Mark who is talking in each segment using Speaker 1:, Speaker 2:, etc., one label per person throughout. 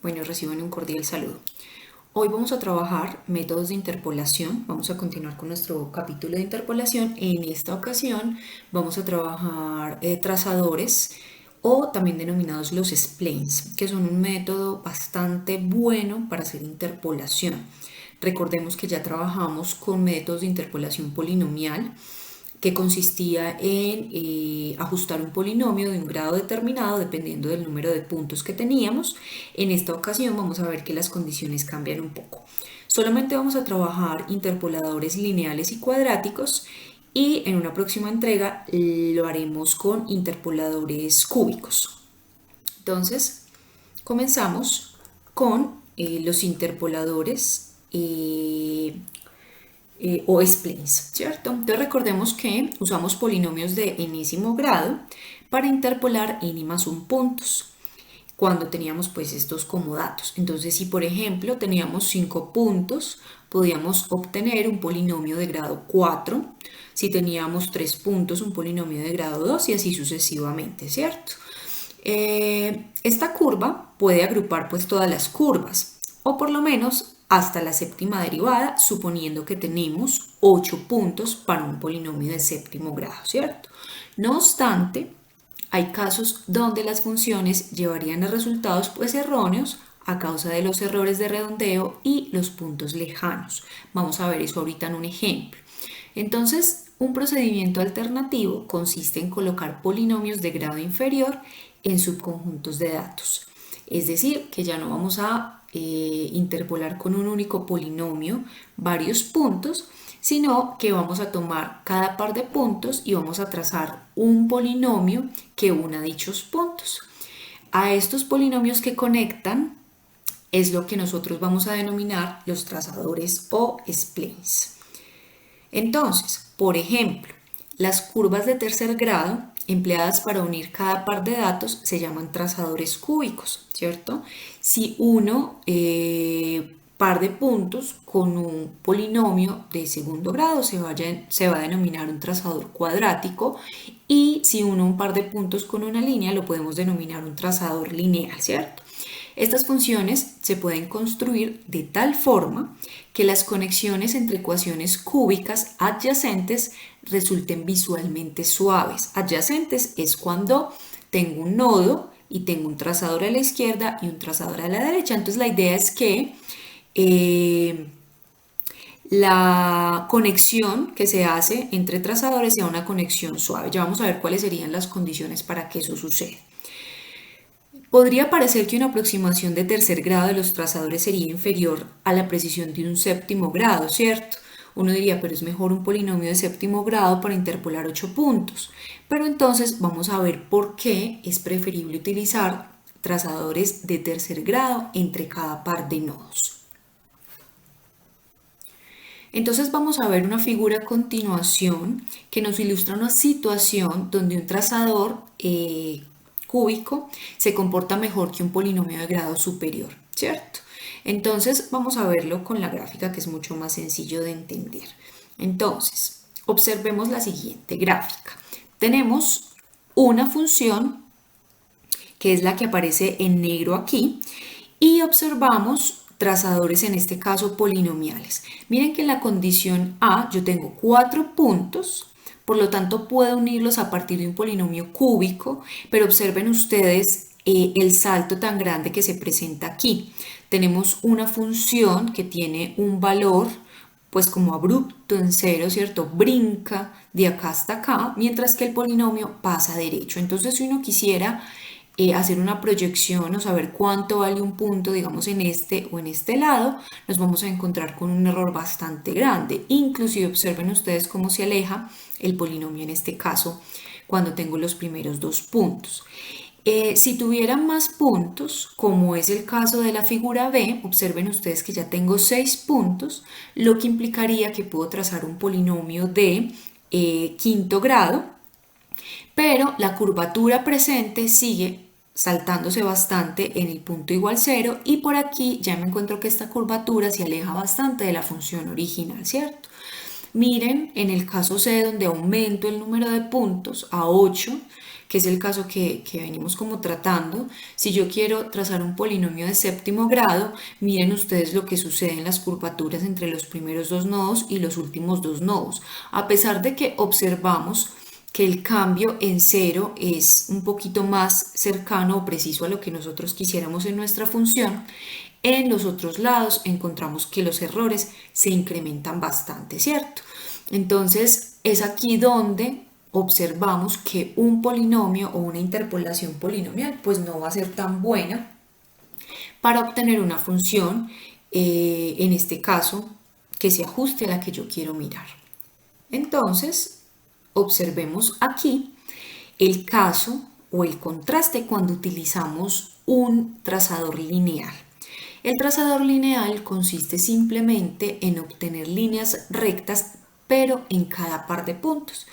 Speaker 1: Bueno, reciban un cordial saludo. Hoy vamos a trabajar métodos de interpolación. Vamos a continuar con nuestro capítulo de interpolación. En esta ocasión vamos a trabajar trazadores o también denominados los splines, que son un método bastante bueno para hacer interpolación. Recordemos que ya trabajamos con métodos de interpolación polinomial, que consistía en ajustar un polinomio de un grado determinado dependiendo del número de puntos que teníamos. En esta ocasión vamos a ver que las condiciones cambian un poco. Solamente vamos a trabajar interpoladores lineales y cuadráticos y en una próxima entrega lo haremos con interpoladores cúbicos. Entonces, comenzamos con los interpoladores o splines, ¿cierto? Entonces recordemos que usamos polinomios de enésimo grado para interpolar n más 1 puntos cuando teníamos pues estos como datos. Entonces si por ejemplo teníamos 5 puntos, podíamos obtener un polinomio de grado 4, si teníamos 3 puntos un polinomio de grado 2 y así sucesivamente, ¿cierto? Esta curva puede agrupar pues todas las curvas o por lo menos hasta la séptima derivada, suponiendo que tenemos 8 puntos para un polinomio de séptimo grado, ¿cierto? No obstante, hay casos donde las funciones llevarían a resultados pues erróneos a causa de los errores de redondeo y los puntos lejanos. Vamos a ver eso ahorita en un ejemplo. Entonces, un procedimiento alternativo consiste en colocar polinomios de grado inferior en subconjuntos de datos. Es decir, que ya no vamos a interpolar con un único polinomio varios puntos, sino que vamos a tomar cada par de puntos y vamos a trazar un polinomio que una dichos puntos. A estos polinomios que conectan es lo que nosotros vamos a denominar los trazadores o splines. Entonces, por ejemplo, las curvas de tercer grado empleadas para unir cada par de datos se llaman trazadores cúbicos, ¿cierto? Si uno par de puntos con un polinomio de segundo grado se va a denominar un trazador cuadrático y si uno un par de puntos con una línea lo podemos denominar un trazador lineal, ¿cierto? Estas funciones se pueden construir de tal forma que las conexiones entre ecuaciones cúbicas adyacentes resulten visualmente suaves. Adyacentes es cuando tengo un nodo y tengo un trazador a la izquierda y un trazador a la derecha. Entonces la idea es que la conexión que se hace entre trazadores sea una conexión suave. Ya vamos a ver cuáles serían las condiciones para que eso suceda. Podría parecer que una aproximación de tercer grado de los trazadores sería inferior a la precisión de un séptimo grado, ¿cierto? Uno diría, pero es mejor un polinomio de séptimo grado para interpolar 8 puntos. Pero entonces vamos a ver por qué es preferible utilizar trazadores de tercer grado entre cada par de nodos. Entonces vamos a ver una figura a continuación que nos ilustra una situación donde un trazador cúbico se comporta mejor que un polinomio de grado superior, ¿cierto? Entonces vamos a verlo con la gráfica que es mucho más sencillo de entender. Entonces, observemos la siguiente gráfica. Tenemos una función que es la que aparece en negro aquí y observamos trazadores, en este caso polinomiales. Miren que en la condición A yo tengo 4 puntos, por lo tanto puedo unirlos a partir de un polinomio cúbico, pero observen ustedes el salto tan grande que se presenta aquí. Tenemos una función que tiene un valor pues como abrupto en cero, ¿cierto? Brinca de acá hasta acá, mientras que el polinomio pasa derecho. Entonces si uno quisiera hacer una proyección o saber cuánto vale un punto, digamos en este o en este lado, nos vamos a encontrar con un error bastante grande. Inclusive observen ustedes cómo se aleja el polinomio en este caso cuando tengo los primeros 2 puntos. Si tuviera más puntos, como es el caso de la figura B, observen ustedes que ya tengo 6 puntos, lo que implicaría que puedo trazar un polinomio de quinto grado, pero la curvatura presente sigue saltándose bastante en el punto igual 0 y por aquí ya me encuentro que esta curvatura se aleja bastante de la función original, ¿cierto? Miren en el caso C donde aumento el número de puntos a 8, que es el caso que venimos como tratando, si yo quiero trazar un polinomio de séptimo grado, miren ustedes lo que sucede en las curvaturas entre los primeros dos nodos y los últimos dos nodos. A pesar de que observamos que el cambio en cero es un poquito más cercano o preciso a lo que nosotros quisiéramos en nuestra función, en los otros lados encontramos que los errores se incrementan bastante, ¿cierto? Entonces es aquí donde observamos que un polinomio o una interpolación polinomial pues no va a ser tan buena para obtener una función, en este caso, que se ajuste a la que yo quiero mirar. Entonces, observemos aquí el caso o el contraste cuando utilizamos un trazador lineal. El trazador lineal consiste simplemente en obtener líneas rectas, pero en cada par de puntos.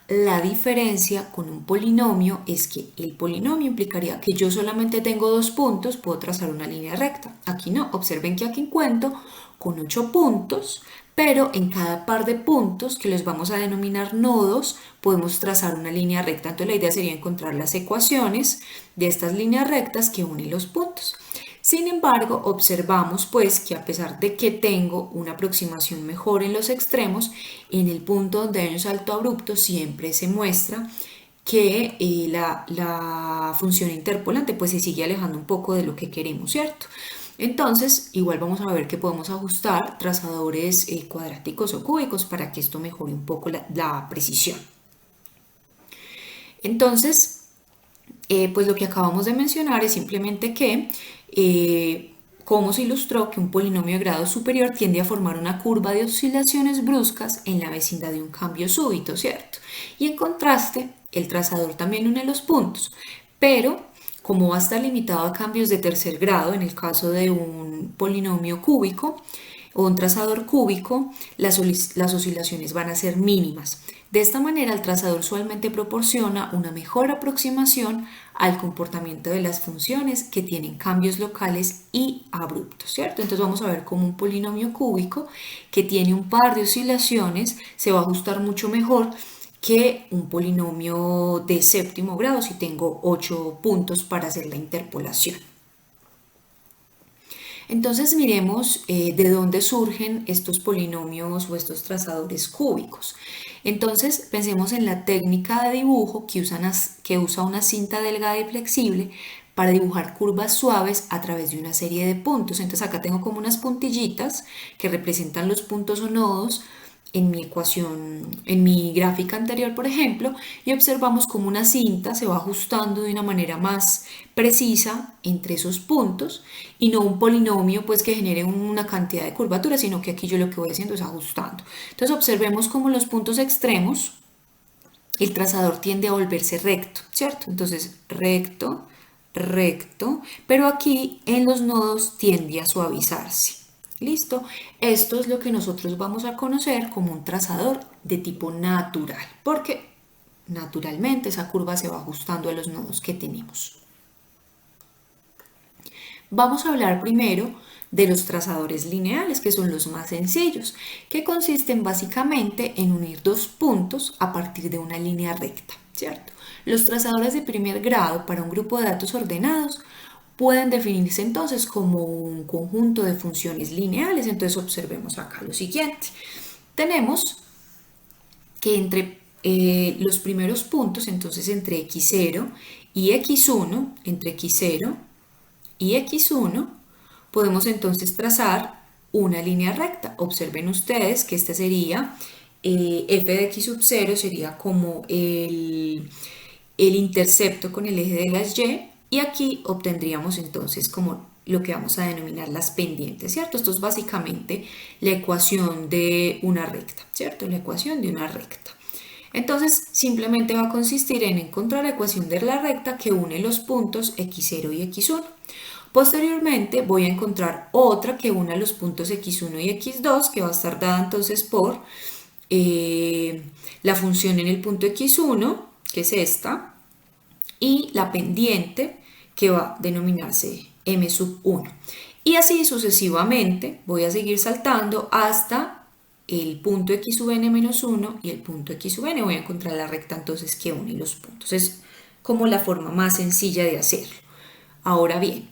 Speaker 1: La diferencia con un polinomio es que el polinomio implicaría que yo solamente tengo dos puntos, puedo trazar una línea recta. Aquí no, observen que aquí cuento con 8 puntos, pero en cada par de puntos, que los vamos a denominar nodos, podemos trazar una línea recta. Entonces la idea sería encontrar las ecuaciones de estas líneas rectas que unen los puntos. Sin embargo, observamos pues que a pesar de que tengo una aproximación mejor en los extremos, en el punto donde hay un salto abrupto siempre se muestra que la función interpolante pues se sigue alejando un poco de lo que queremos, ¿cierto? Entonces, igual vamos a ver que podemos ajustar trazadores cuadráticos o cúbicos para que esto mejore un poco la precisión. Entonces, pues lo que acabamos de mencionar es simplemente que como se ilustró que un polinomio de grado superior tiende a formar una curva de oscilaciones bruscas en la vecindad de un cambio súbito, ¿cierto? Y en contraste, el trazador también une los puntos, pero como va a estar limitado a cambios de tercer grado, en el caso de un polinomio cúbico o un trazador cúbico, las oscilaciones van a ser mínimas. De esta manera, el trazador usualmente proporciona una mejor aproximación al comportamiento de las funciones que tienen cambios locales y abruptos, ¿cierto? Entonces vamos a ver cómo un polinomio cúbico que tiene un par de oscilaciones se va a ajustar mucho mejor que un polinomio de séptimo grado si tengo 8 puntos para hacer la interpolación. Entonces miremos de dónde surgen estos polinomios o estos trazadores cúbicos. Entonces pensemos en la técnica de dibujo que usa una cinta delgada y flexible para dibujar curvas suaves a través de una serie de puntos. Entonces acá tengo como unas puntillitas que representan los puntos o nodos en mi ecuación, en mi gráfica anterior, por ejemplo, y observamos cómo una cinta se va ajustando de una manera más precisa entre esos puntos y no un polinomio pues que genere una cantidad de curvaturas, sino que aquí yo lo que voy haciendo es ajustando. Entonces observemos cómo los puntos extremos, el trazador tiende a volverse recto, ¿cierto? Entonces recto, recto, pero aquí en los nodos tiende a suavizarse. ¿Listo? Esto es lo que nosotros vamos a conocer como un trazador de tipo natural, porque naturalmente esa curva se va ajustando a los nodos que tenemos. Vamos a hablar primero de los trazadores lineales, que son los más sencillos, que consisten básicamente en unir dos puntos a partir de una línea recta, ¿cierto? Los trazadores de primer grado para un grupo de datos ordenados pueden definirse entonces como un conjunto de funciones lineales. Entonces observemos acá lo siguiente. Tenemos que entre los primeros puntos, entonces entre x0 y x1, entre x0 y x1, podemos entonces trazar una línea recta. Observen ustedes que este sería, f de x sub 0 sería como el intercepto con el eje de las y, y aquí obtendríamos entonces como lo que vamos a denominar las pendientes, ¿cierto? Esto es básicamente la ecuación de una recta, ¿cierto? La ecuación de una recta. Entonces simplemente va a consistir en encontrar la ecuación de la recta que une los puntos x0 y x1. Posteriormente voy a encontrar otra que una los puntos x1 y x2, que va a estar dada entonces por la función en el punto x1, que es esta, y la pendiente que va a denominarse m sub 1. Y así sucesivamente voy a seguir saltando hasta el punto x sub n menos 1 y el punto x sub n. Voy a encontrar la recta entonces que une los puntos. Es como la forma más sencilla de hacerlo. Ahora bien,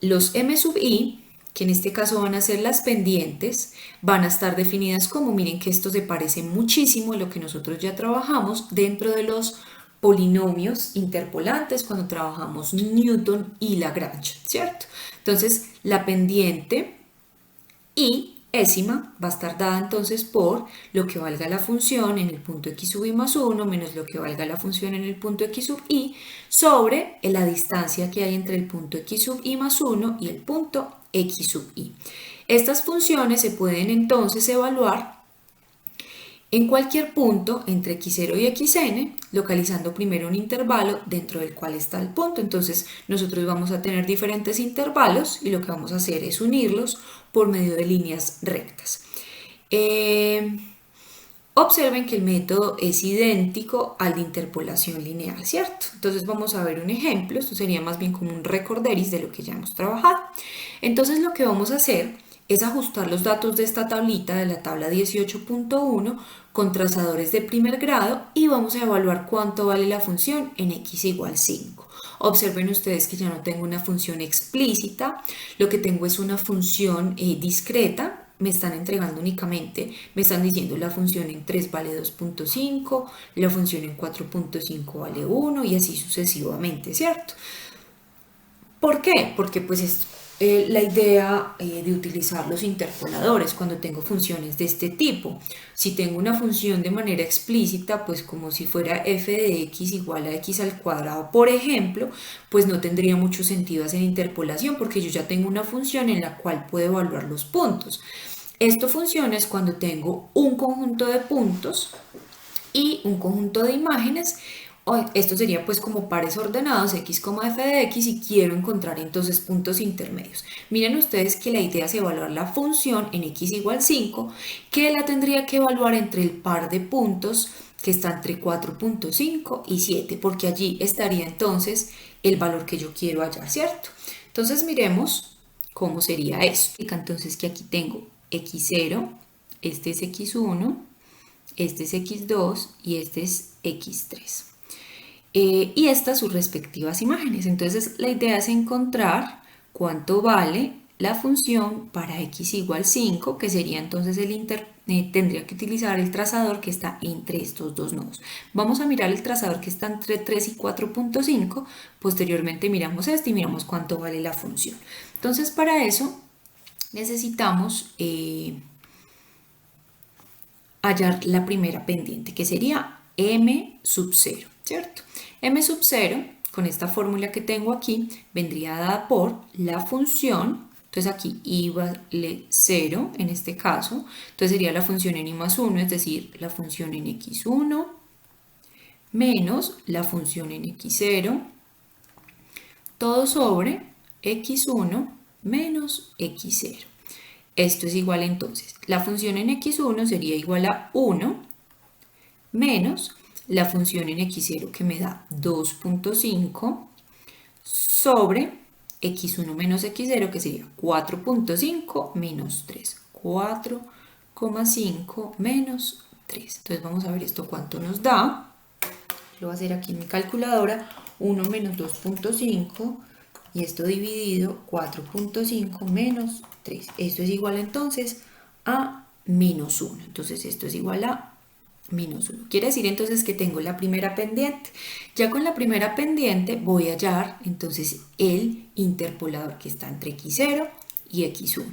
Speaker 1: los M sub i, que en este caso van a ser las pendientes, van a estar definidas como, miren que esto se parece muchísimo a lo que nosotros ya trabajamos dentro de los polinomios interpolantes cuando trabajamos Newton y Lagrange, ¿cierto? Entonces, la pendiente y ésima va a estar dada entonces por lo que valga la función en el punto x sub i más 1 menos lo que valga la función en el punto x sub i sobre la distancia que hay entre el punto x sub i más 1 y el punto x sub i. Estas funciones se pueden entonces evaluar en cualquier punto entre x0 y xn, localizando primero un intervalo dentro del cual está el punto. Entonces nosotros vamos a tener diferentes intervalos y lo que vamos a hacer es unirlos por medio de líneas rectas. Observen que el método es idéntico al de interpolación lineal, ¿cierto? Entonces vamos a ver un ejemplo, esto sería más bien como un recorderis de lo que ya hemos trabajado. Entonces lo que vamos a hacer es ajustar los datos de esta tablita, de la tabla 18.1, con trazadores de primer grado y vamos a evaluar cuánto vale la función en x igual 5. Observen ustedes que ya no tengo una función explícita, lo que tengo es una función discreta. Me están entregando únicamente, me están diciendo la función en 3 vale 2.5, la función en 4.5 vale 1 y así sucesivamente, ¿cierto? ¿Por qué? Porque pues es la idea de utilizar los interpoladores cuando tengo funciones de este tipo. Si tengo una función de manera explícita, pues como si fuera f de x igual a x al cuadrado, por ejemplo, pues no tendría mucho sentido hacer interpolación porque yo ya tengo una función en la cual puedo evaluar los puntos. Esto funciona es cuando tengo un conjunto de puntos y un conjunto de imágenes. Esto sería pues como pares ordenados x, f de x y quiero encontrar entonces puntos intermedios. Miren ustedes que la idea es evaluar la función en x igual 5, que la tendría que evaluar entre el par de puntos que está entre 4.5 y 7, porque allí estaría entonces el valor que yo quiero hallar, ¿cierto? Entonces miremos cómo sería esto. Entonces que aquí tengo x0, este es x1, este es x2 y este es x3. Y estas sus respectivas imágenes. Entonces la idea es encontrar cuánto vale la función para x igual 5, que sería entonces tendría que utilizar el trazador que está entre estos dos nodos. Vamos a mirar el trazador que está entre 3 y 4.5, posteriormente miramos este y miramos cuánto vale la función. Entonces para eso necesitamos hallar la primera pendiente, que sería m sub 0, ¿cierto? M sub 0, con esta fórmula que tengo aquí, vendría dada por la función, entonces aquí i vale 0 en este caso, entonces sería la función en i más 1, es decir, la función en x1 menos la función en x0, todo sobre x1 menos x0. Esto es igual entonces, la función en x1 sería igual a 1 menos la función en x0 que me da 2.5 sobre x1 menos x0 que sería 4.5 menos 3, 4,5 menos 3. Entonces vamos a ver esto cuánto nos da. Lo voy a hacer aquí en mi calculadora, 1 menos 2.5 y esto dividido 4.5 menos 3. Esto es igual entonces a menos 1. Entonces esto es igual a menos 1. Quiere decir entonces que tengo la primera pendiente. Ya con la primera pendiente voy a hallar entonces el interpolador que está entre x0 y x1.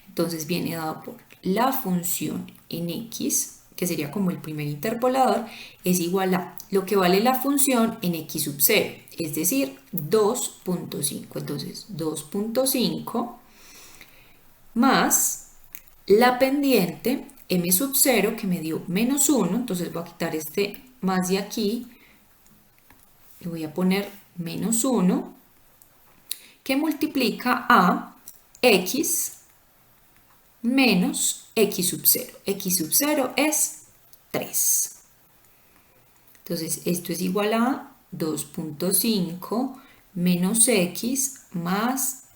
Speaker 1: Entonces viene dado por la función en x, que sería como el primer interpolador, es igual a lo que vale la función en x sub 0, es decir, 2.5. Entonces 2.5 más la pendiente m sub 0 que me dio menos 1, entonces voy a quitar este más de aquí y voy a poner menos 1 que multiplica a x menos x sub 0. X sub 0 es 3. Entonces esto es igual a 2.5 menos x más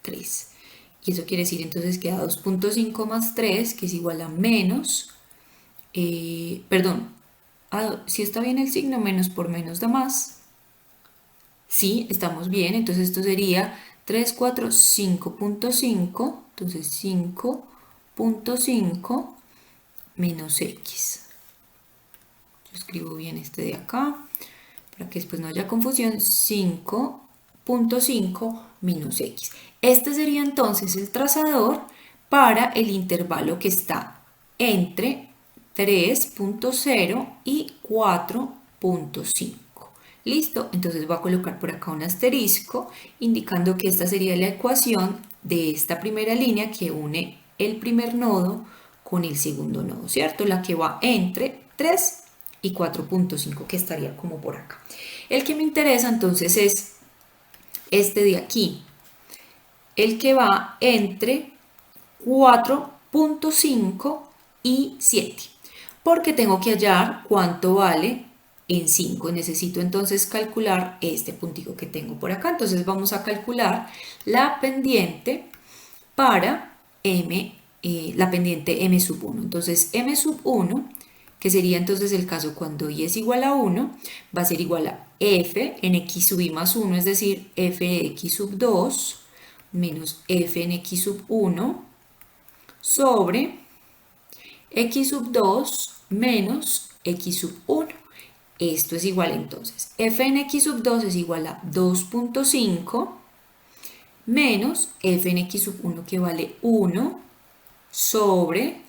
Speaker 1: 3. Y eso quiere decir entonces que da 2.5 más 3, que es igual a menos, perdón, Si está bien el signo, menos por menos da más. Sí, estamos bien, entonces esto sería 3, 4, 5.5, entonces 5.5 menos x. Yo escribo bien este de acá, para que después no haya confusión, 5.5 menos x. Este sería entonces el trazador para el intervalo que está entre 3.0 y 4.5. ¿Listo? Entonces voy a colocar por acá un asterisco indicando que esta sería la ecuación de esta primera línea que une el primer nodo con el segundo nodo, ¿cierto? La que va entre 3 y 4.5, que estaría como por acá. El que me interesa entonces es este de aquí, el que va entre 4.5 y 7, porque tengo que hallar cuánto vale en 5. Necesito entonces calcular este puntico que tengo por acá. Entonces vamos a calcular la pendiente para la pendiente m sub 1. Entonces m sub 1, que sería entonces el caso cuando y es igual a 1, va a ser igual a f en x sub i más 1, es decir, f de x sub 2 menos f en x sub 1 sobre x sub 2 menos x sub 1. Esto es igual entonces, f en x sub 2 es igual a 2.5 menos f en x sub 1 que vale 1 sobre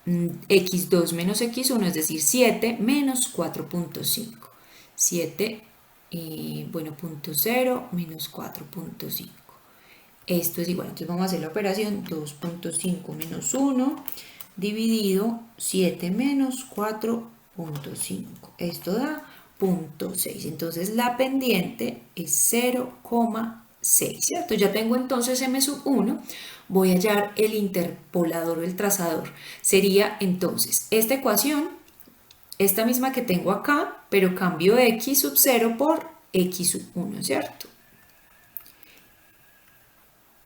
Speaker 1: x2 menos x1, es decir, 7 menos 4.5. 7, bueno, 0 menos 4.5. Esto es igual, entonces vamos a hacer la operación 2.5 menos 1 dividido 7 menos 4.5. Esto da 0.6. Entonces la pendiente es 0,6, ¿cierto? Ya tengo entonces m sub 1. Voy a hallar el interpolador o el trazador. Sería entonces esta ecuación, esta misma que tengo acá, pero cambio x sub 0 por x sub 1, ¿cierto?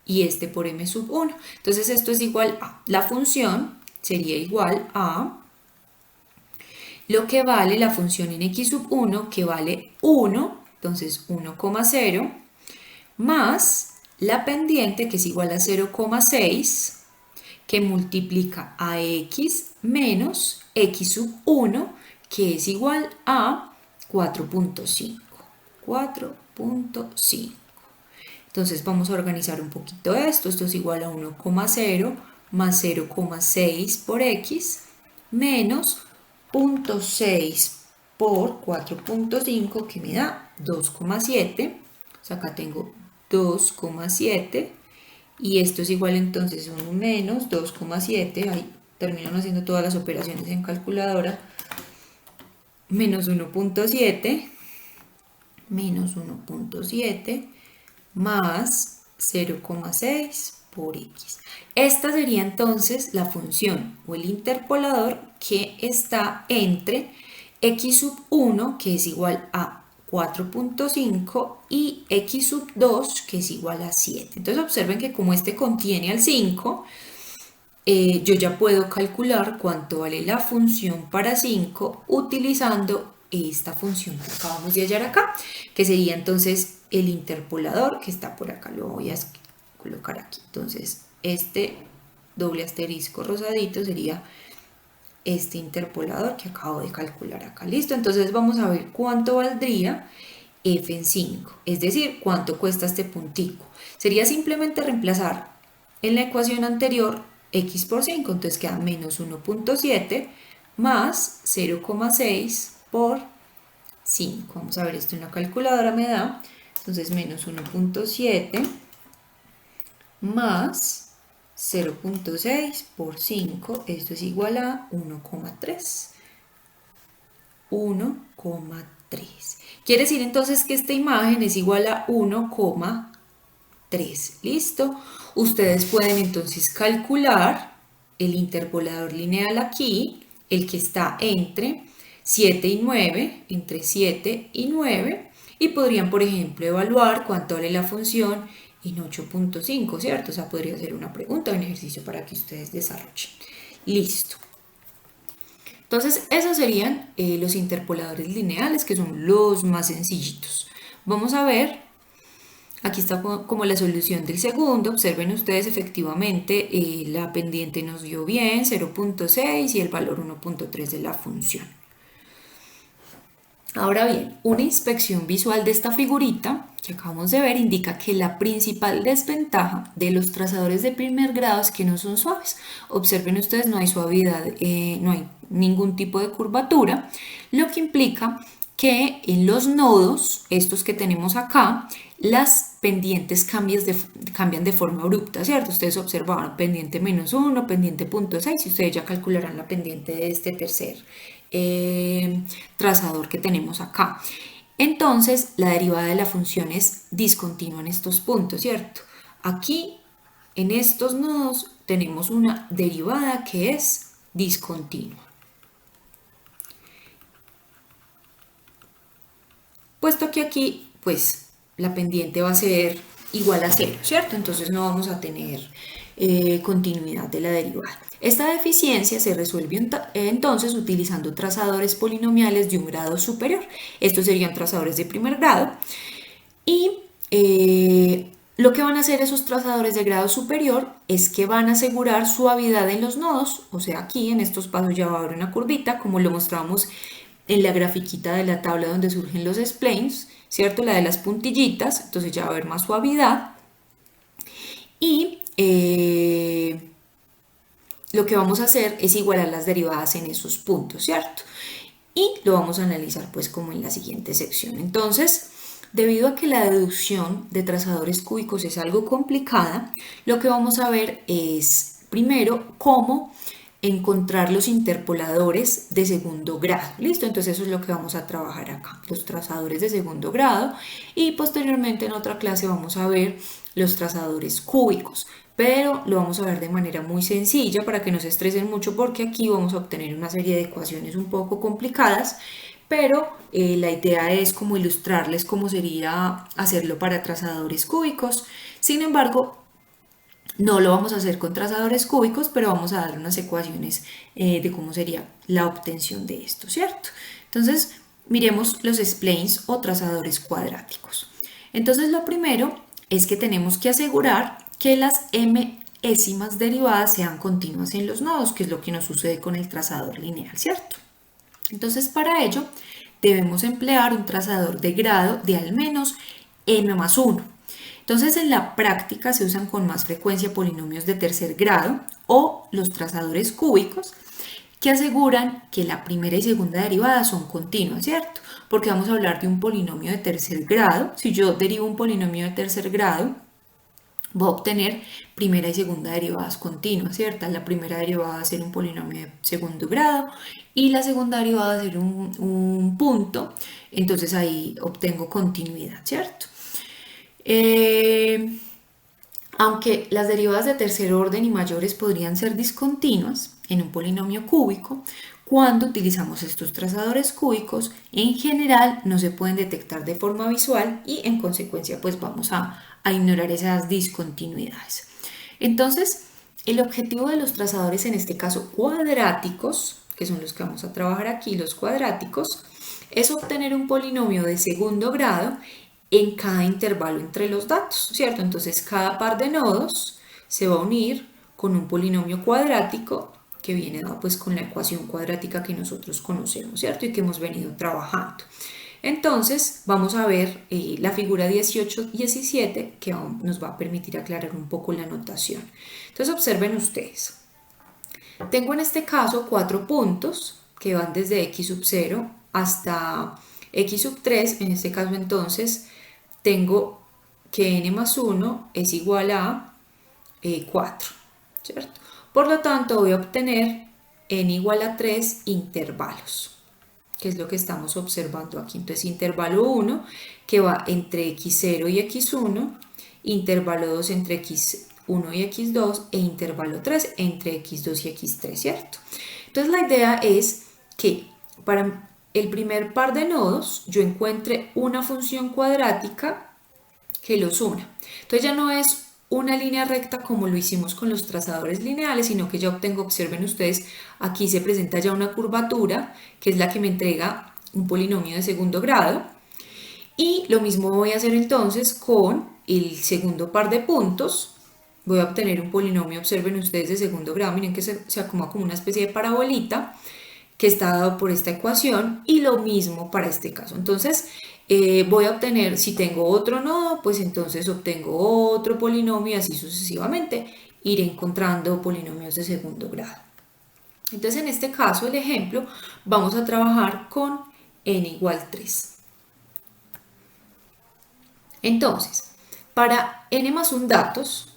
Speaker 1: Y este por m sub 1. Entonces esto es igual a, la función sería igual a lo que vale la función en x sub 1, que vale 1, entonces 1,0, más la pendiente, que es igual a 0,6, que multiplica a x menos x sub 1, que es igual a 4.5. 4.5. Entonces vamos a organizar un poquito esto. Esto es igual a 1,0 más 0,6 por x menos 0.6 por 4.5, que me da 2,7. O sea, acá tengo 2,7 y esto es igual entonces a 1 menos 2,7. Ahí terminan haciendo todas las operaciones en calculadora. Menos 1.7 menos 1.7 más 0,6 por x. Esta sería entonces la función o el interpolador que está entre x sub 1, que es igual a 4.5, y x sub 2, que es igual a 7. Entonces observen que como este contiene al 5, yo ya puedo calcular cuánto vale la función para 5 utilizando esta función que acabamos de hallar acá, que sería entonces el interpolador que está por acá. Lo voy a colocar aquí. Entonces este doble asterisco rosadito sería este interpolador que acabo de calcular acá. Listo, entonces vamos a ver cuánto valdría f en 5, es decir, cuánto cuesta este puntico. Sería simplemente reemplazar en la ecuación anterior x por 5, entonces queda menos 1.7 más 0,6 por 5. Vamos a ver esto en la calculadora, me da entonces menos 1.7 más 0.6 por 5, esto es igual a 1,3. 1,3. Quiere decir entonces que esta imagen es igual a 1,3. ¿Listo? Ustedes pueden entonces calcular el interpolador lineal aquí, el que está entre 7 y 9, entre 7 y 9, y podrían, por ejemplo, evaluar cuánto vale la función en 8.5, ¿cierto? O sea, podría ser una pregunta o un ejercicio para que ustedes desarrollen. Listo. Entonces, esos serían los interpoladores lineales, que son los más sencillitos. Vamos a ver, aquí está como la solución del segundo. Observen ustedes, efectivamente, la pendiente nos dio bien, 0.6 y el valor 1.3 de la función. Ahora bien, una inspección visual de esta figurita que acabamos de ver indica que la principal desventaja de los trazadores de primer grado es que no son suaves. Observen ustedes, no hay suavidad, no hay ningún tipo de curvatura, lo que implica que en los nodos, estos que tenemos acá, las pendientes cambian de forma abrupta, ¿cierto? Ustedes observaban pendiente -1, pendiente 0.6 y ustedes ya calcularán la pendiente de este tercer trazador que tenemos acá. Entonces, la derivada de la función es discontinua en estos puntos, ¿cierto? Aquí, en estos nodos, tenemos una derivada que es discontinua. Puesto que aquí, pues, la pendiente va a ser igual a 0, ¿cierto? Entonces no vamos a tener continuidad de la derivada. Esta deficiencia se resuelve entonces utilizando trazadores polinomiales de un grado superior. Estos serían trazadores de primer grado. Y lo que van a hacer esos trazadores de grado superior es que van a asegurar suavidad en los nodos. O sea, aquí en estos pasos ya va a haber una curvita, como lo mostramos en la grafiquita de la tabla donde surgen los splines, ¿cierto? La de las puntillitas, entonces ya va a haber más suavidad. Y lo que vamos a hacer es igualar las derivadas en esos puntos, ¿cierto? Y lo vamos a analizar pues como en la siguiente sección. Entonces, debido a que la deducción de trazadores cúbicos es algo complicada, lo que vamos a ver es primero cómo encontrar los interpoladores de segundo grado. ¿Listo? Entonces eso es lo que vamos a trabajar acá, los trazadores de segundo grado, y posteriormente en otra clase vamos a ver los trazadores cúbicos, pero lo vamos a ver de manera muy sencilla para que no se estresen mucho, porque aquí vamos a obtener una serie de ecuaciones un poco complicadas, pero la idea es como ilustrarles cómo sería hacerlo para trazadores cúbicos. Sin embargo, no lo vamos a hacer con trazadores cúbicos, pero vamos a dar unas ecuaciones de cómo sería la obtención de esto, ¿cierto? Entonces, miremos los splines o trazadores cuadráticos. Entonces, lo primero es que tenemos que asegurar que las m-ésimas derivadas sean continuas en los nodos, que es lo que nos sucede con el trazador lineal, ¿cierto? Entonces, para ello, debemos emplear un trazador de grado de al menos m+1. Entonces, en la práctica se usan con más frecuencia polinomios de tercer grado o los trazadores cúbicos, que aseguran que la primera y segunda derivada son continuas, ¿cierto? Porque vamos a hablar de un polinomio de tercer grado. Si yo derivo un polinomio de tercer grado, voy a obtener primera y segunda derivadas continuas, ¿cierto? La primera derivada va a ser un polinomio de segundo grado y la segunda derivada va a ser un punto, entonces ahí obtengo continuidad, ¿cierto? Aunque las derivadas de tercer orden y mayores podrían ser discontinuas en un polinomio cúbico, cuando utilizamos estos trazadores cúbicos, en general no se pueden detectar de forma visual y en consecuencia pues vamos a ignorar esas discontinuidades. Entonces, el objetivo de los trazadores, en este caso cuadráticos, que son los que vamos a trabajar aquí, los cuadráticos, es obtener un polinomio de segundo grado en cada intervalo entre los datos, ¿cierto? Entonces cada par de nodos se va a unir con un polinomio cuadrático que viene dado pues con la ecuación cuadrática que nosotros conocemos, ¿cierto? Y que hemos venido trabajando. Entonces vamos a ver la figura 18-17 que nos va a permitir aclarar un poco la notación. Entonces observen ustedes. Tengo en este caso 4 puntos que van desde x0 hasta x3. En este caso entonces tengo que n+1 es igual a 4, ¿cierto? Por lo tanto voy a obtener n igual a 3 intervalos, que es lo que estamos observando aquí. Entonces intervalo 1 que va entre x0 y x1, intervalo 2 entre x1 y x2 e intervalo 3 entre x2 y x3, ¿cierto? Entonces la idea es que para el primer par de nodos yo encuentre una función cuadrática que los una. Entonces ya no es una línea recta como lo hicimos con los trazadores lineales, sino que ya obtengo, observen ustedes, aquí se presenta ya una curvatura, que es la que me entrega un polinomio de segundo grado. Y lo mismo voy a hacer entonces con el segundo par de puntos. Voy a obtener un polinomio, observen ustedes, de segundo grado. Miren que se acomoda como una especie de parabolita que está dado por esta ecuación, y lo mismo para este caso. Entonces voy a obtener, si tengo otro nodo, pues entonces obtengo otro polinomio y así sucesivamente iré encontrando polinomios de segundo grado. Entonces en este caso, el ejemplo, vamos a trabajar con n igual 3. Entonces, para n más 1 datos,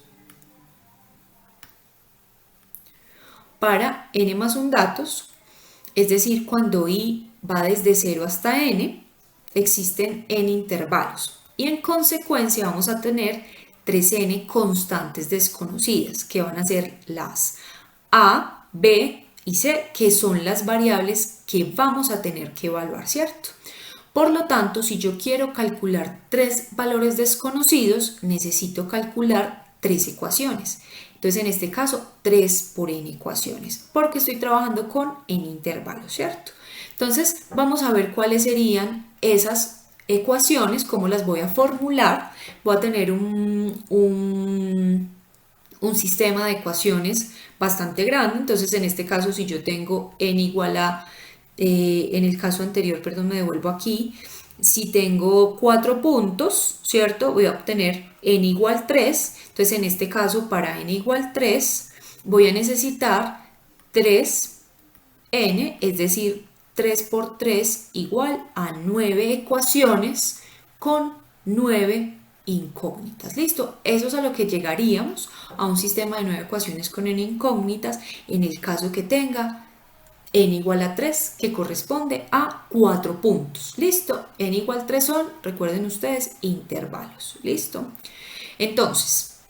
Speaker 1: es decir, cuando i va desde 0 hasta n, existen n intervalos y en consecuencia vamos a tener 3n constantes desconocidas, que van a ser las a, b y c, que son las variables que vamos a tener que evaluar, ¿cierto? Por lo tanto, si yo quiero calcular 3 valores desconocidos, necesito calcular 3 ecuaciones. Entonces, en este caso, 3 por n ecuaciones, porque estoy trabajando con n intervalos, ¿cierto? Entonces, vamos a ver cuáles serían esas ecuaciones, cómo las voy a formular. Voy a tener un sistema de ecuaciones bastante grande. Entonces, en este caso, si yo tengo n igual a, en el caso anterior, perdón, me devuelvo aquí, si tengo 4 puntos, ¿cierto? Voy a obtener n igual 3. Entonces, en este caso, para n igual 3, voy a necesitar 3n, es decir, 3 por 3 igual a 9 ecuaciones con 9 incógnitas. ¿Listo? Eso es a lo que llegaríamos, a un sistema de 9 ecuaciones con n incógnitas, en el caso que tenga n igual a 3, que corresponde a 4 puntos. ¿Listo? N igual 3 son, recuerden ustedes, intervalos. ¿Listo? Entonces,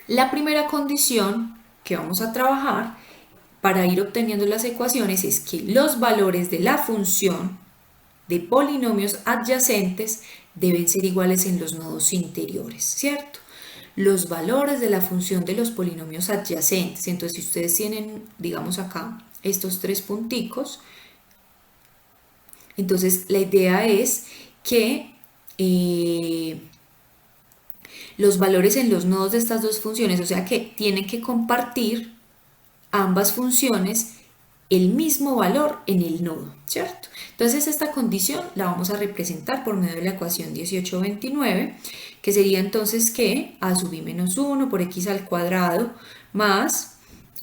Speaker 1: la primera condición que vamos a trabajar para ir obteniendo las ecuaciones es que los valores de la función de polinomios adyacentes deben ser iguales en los nodos interiores, ¿cierto? Los valores de la función de los polinomios adyacentes. Entonces, si ustedes tienen, digamos acá, estos 3 punticos, entonces la idea es que los valores en los nodos de estas dos funciones, o sea que tienen que compartir ambas funciones el mismo valor en el nodo, ¿cierto? Entonces esta condición la vamos a representar por medio de la ecuación 1829, que sería entonces que a sub i menos 1 por x al cuadrado más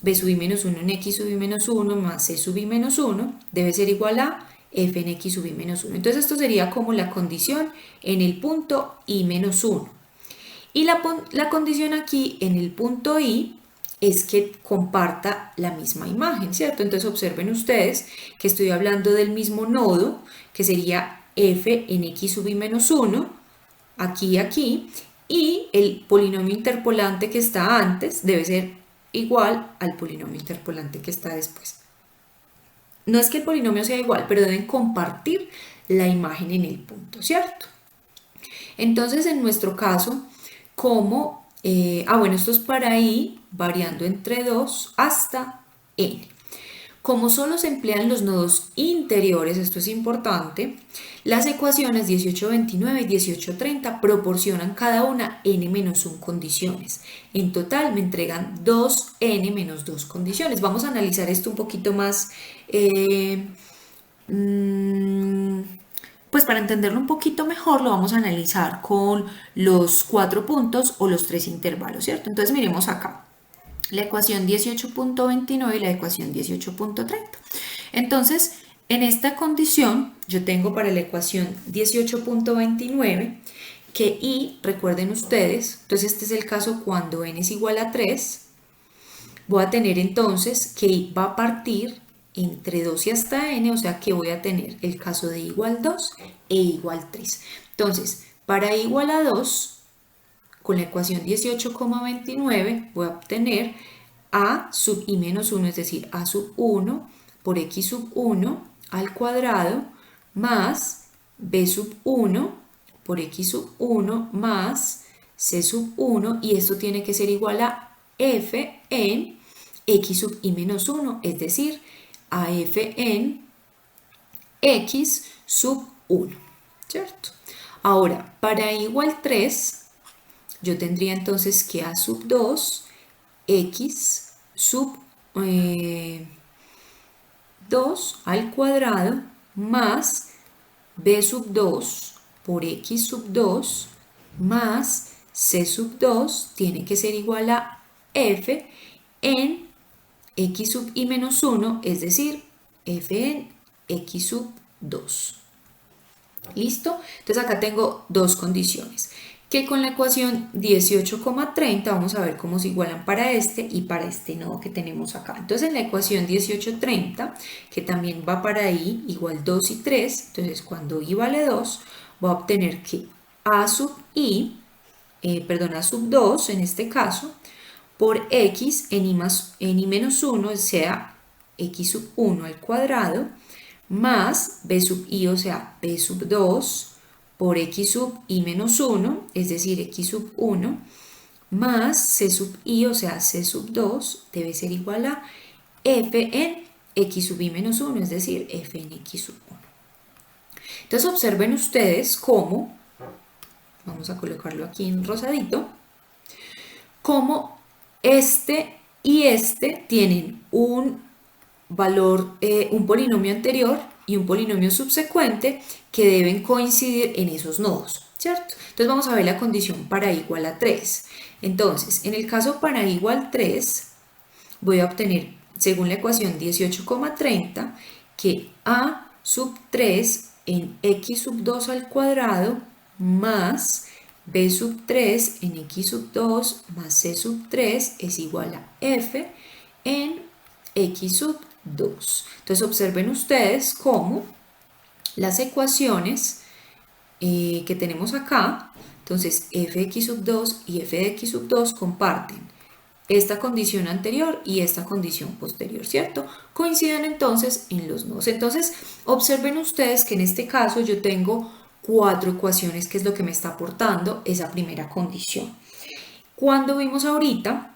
Speaker 1: b sub i menos 1 en x sub i menos 1 más c sub i menos 1 debe ser igual a f en x sub i menos 1. Entonces esto sería como la condición en el punto i menos 1. Y la condición aquí en el punto i es que comparta la misma imagen, ¿cierto? Entonces observen ustedes que estoy hablando del mismo nodo, que sería f en x sub i menos 1, aquí y aquí, y el polinomio interpolante que está antes debe ser igual al polinomio interpolante que está después. No es que el polinomio sea igual, pero deben compartir la imagen en el punto, ¿cierto? Entonces, en nuestro caso, como, bueno, esto es para i variando entre 2 hasta n. Como solo se emplean los nodos interiores, esto es importante, las ecuaciones 1829 y 1830 proporcionan cada una n-1 condiciones. En total me entregan 2n-2 condiciones. Vamos a analizar esto un poquito más, pues para entenderlo un poquito mejor lo vamos a analizar con los 4 puntos o los 3 intervalos, ¿cierto? Entonces miremos acá la ecuación 18.29 y la ecuación 18.30. Entonces, en esta condición, yo tengo para la ecuación 18.29 que i, recuerden ustedes, entonces este es el caso cuando n es igual a 3, voy a tener entonces que i va a partir entre 2 y hasta n, o sea que voy a tener el caso de igual 2 e igual 3. Entonces, para i igual a 2, con la ecuación 18,29 voy a obtener a sub i menos 1, es decir, a sub 1 por x sub 1 al cuadrado más b sub 1 por x sub 1 más c sub 1 y esto tiene que ser igual a f en x sub i menos 1, es decir, a f en x sub 1, ¿cierto? Ahora, para i igual 3, yo tendría entonces que a sub 2, x sub 2 al cuadrado más b sub 2 por x sub 2 más c sub 2 tiene que ser igual a f en x sub i menos 1, es decir, f en x sub 2. ¿Listo? Entonces acá tengo dos condiciones, que con la ecuación 18,30 vamos a ver cómo se igualan para este y para este nodo que tenemos acá. Entonces en la ecuación 18,30, que también va para i igual 2 y 3, entonces cuando i vale 2, voy a obtener que a sub i, a sub 2 en este caso, por x en i menos 1, o sea, x sub 1 al cuadrado, más b sub i, o sea, b sub 2, por x sub i menos 1, es decir, x sub 1, más c sub i, o sea, c sub 2, debe ser igual a f en x sub i menos 1, es decir, f en x sub 1. Entonces observen ustedes cómo, vamos a colocarlo aquí en rosadito, cómo este y este tienen un valor, un polinomio anterior y un polinomio subsecuente que deben coincidir en esos nodos, ¿cierto? Entonces vamos a ver la condición para i igual a 3. Entonces, en el caso para i igual 3, voy a obtener, según la ecuación 18,30, que a sub 3 en x sub 2 al cuadrado más b sub 3 en x sub 2 más c sub 3 es igual a f en x sub 2. Entonces observen ustedes cómo las ecuaciones que tenemos acá, entonces fx sub 2 y f de x sub 2 comparten esta condición anterior y esta condición posterior, ¿cierto? Coinciden entonces en los nodos. Entonces observen ustedes que en este caso yo tengo 4 ecuaciones, que es lo que me está aportando esa primera condición. Cuando vimos ahorita,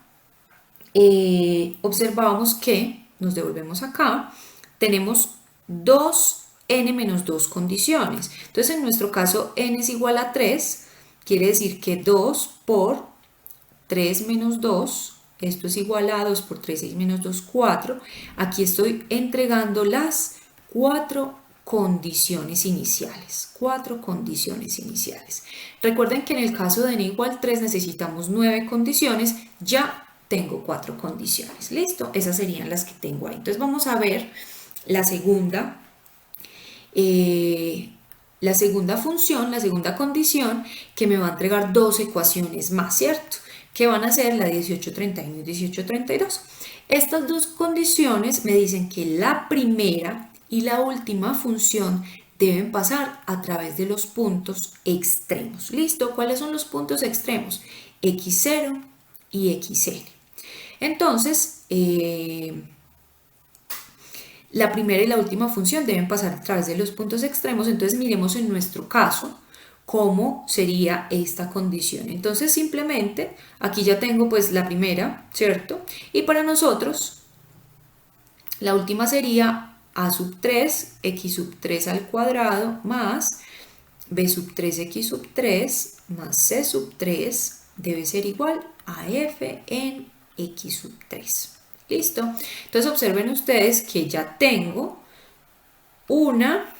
Speaker 1: observábamos que, nos devolvemos acá, tenemos 2n menos 2 condiciones. Entonces en nuestro caso n es igual a 3, quiere decir que 2 por 3 menos 2, esto es igual a 2 por 3, 6 menos 2, 4. Aquí estoy entregando las 4 condiciones iniciales. 4 condiciones iniciales. Recuerden que en el caso de n igual 3 necesitamos 9 condiciones, ya tengo 4 condiciones. ¿Listo? Esas serían las que tengo ahí. Entonces vamos a ver la segunda función, la segunda condición, que me va a entregar 2 ecuaciones más, ¿cierto? Que van a ser la 1831 y 1832. Estas dos condiciones me dicen que la primera y la última función deben pasar a través de los puntos extremos. ¿Listo? ¿Cuáles son los puntos extremos? X0 y Xn. Entonces, la primera y la última función deben pasar a través de los puntos extremos. Entonces miremos en nuestro caso cómo sería esta condición. Entonces simplemente aquí ya tengo pues la primera, ¿cierto? Y para nosotros la última sería a sub 3, x sub 3 al cuadrado más b sub 3, x sub 3 más c sub 3 debe ser igual a f en x sub 3. ¿Listo? Entonces observen ustedes que ya tengo una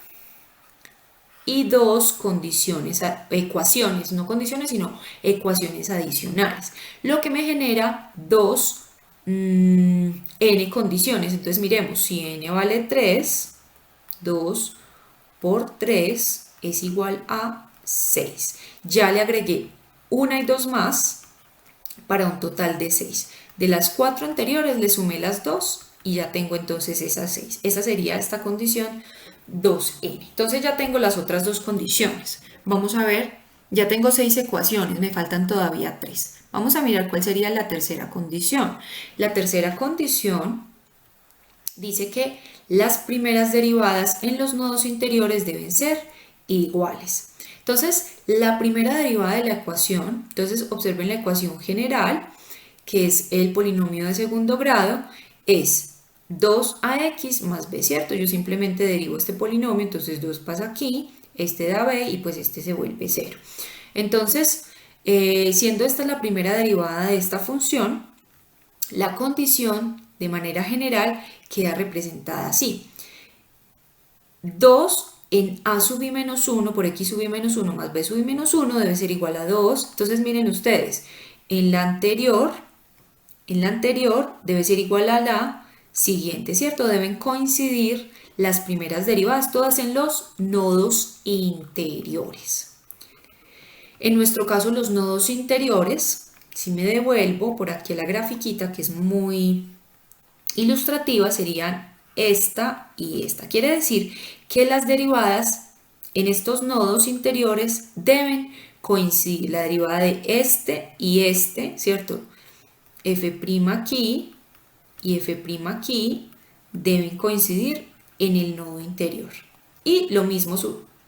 Speaker 1: y 2 condiciones, ecuaciones, no condiciones, sino ecuaciones adicionales, lo que me genera 2 n condiciones. Entonces miremos, si n vale 3, 2 por 3 es igual a 6. Ya le agregué una y 2 más para un total de 6. De las 4 anteriores le sumé las 2 y ya tengo entonces esas 6. Esa sería esta condición 2n. Entonces ya tengo las otras dos condiciones. Vamos a ver, ya tengo 6 ecuaciones, me faltan todavía 3. Vamos a mirar cuál sería la tercera condición. La tercera condición dice que las primeras derivadas en los nodos interiores deben ser iguales. Entonces, la primera derivada de la ecuación, entonces observen la ecuación general, que es el polinomio de segundo grado, es 2ax más b, ¿cierto? Yo simplemente derivo este polinomio, entonces 2 pasa aquí, este da b y pues este se vuelve 0. Entonces, siendo esta la primera derivada de esta función, la condición de manera general queda representada así. 2 en a sub i menos 1 por x sub i menos 1 más b sub i menos 1 debe ser igual a 2. Entonces miren ustedes, en la anterior debe ser igual a la siguiente, ¿cierto? Deben coincidir las primeras derivadas, todas en los nodos interiores. En nuestro caso, los nodos interiores, si me devuelvo por aquí a la grafiquita, que es muy ilustrativa, serían esta y esta. Quiere decir que las derivadas en estos nodos interiores deben coincidir, la derivada de este y este, ¿cierto? F' aquí y F' aquí deben coincidir en el nodo interior. Y lo mismo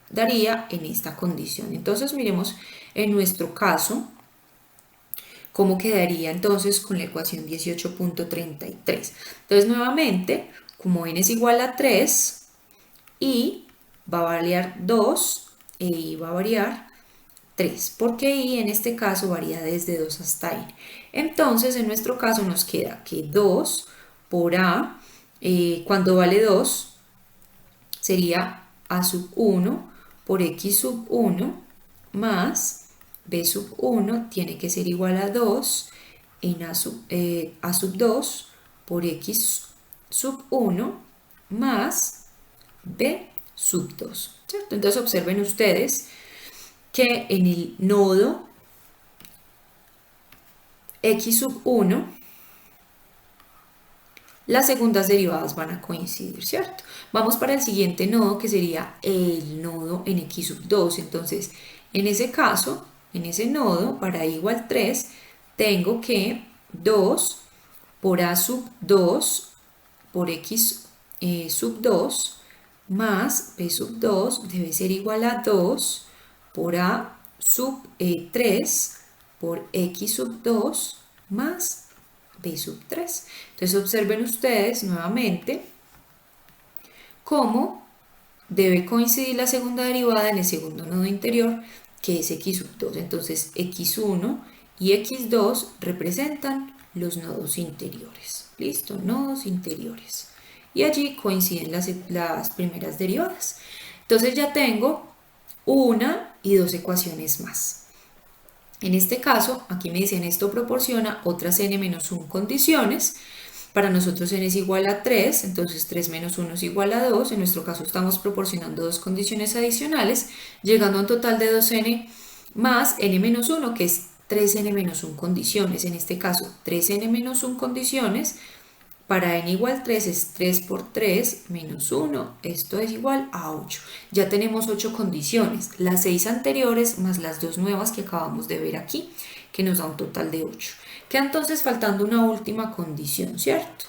Speaker 1: daría en esta condición. Entonces miremos en nuestro caso cómo quedaría entonces con la ecuación 18.33. Entonces nuevamente, como n es igual a 3, y va a variar 2 e y va a variar 3, porque y en este caso varía desde 2 hasta n. Entonces en nuestro caso nos queda que 2 por a, cuando vale 2, sería a sub 1 por x sub 1 más b sub 1 tiene que ser igual a 2 en a sub 2 por x sub 1 más b sub 2, ¿cierto? Entonces observen ustedes que en el nodo x sub 1 las segundas derivadas van a coincidir, ¿cierto? Vamos para el siguiente nodo, que sería el nodo en x sub 2. Entonces, en ese caso, en ese nodo, para i igual 3, tengo que 2 por a sub 2 por x sub 2 más b sub 2 debe ser igual a 2 por a sub 3 por x sub 2 más b sub 3. Entonces observen ustedes nuevamente cómo debe coincidir la segunda derivada en el segundo nodo interior, que es x sub 2. Entonces x1 y x2 representan los nodos interiores. ¿Listo? Nodos interiores. Y allí coinciden las primeras derivadas. Entonces ya tengo una y dos ecuaciones más. En este caso, aquí me dicen esto proporciona otras n-1 condiciones. Para nosotros n es igual a 3, entonces 3 menos 1 es igual a 2. En nuestro caso estamos proporcionando dos condiciones adicionales, llegando a un total de 2n más n-1, que es 3n-1 condiciones. En este caso, 3n-1 condiciones. Para n igual 3 es 3 por 3 menos 1, esto es igual a 8. Ya tenemos 8 condiciones, las 6 anteriores más las 2 nuevas que acabamos de ver aquí, que nos da un total de 8. Queda entonces faltando una última condición, ¿cierto?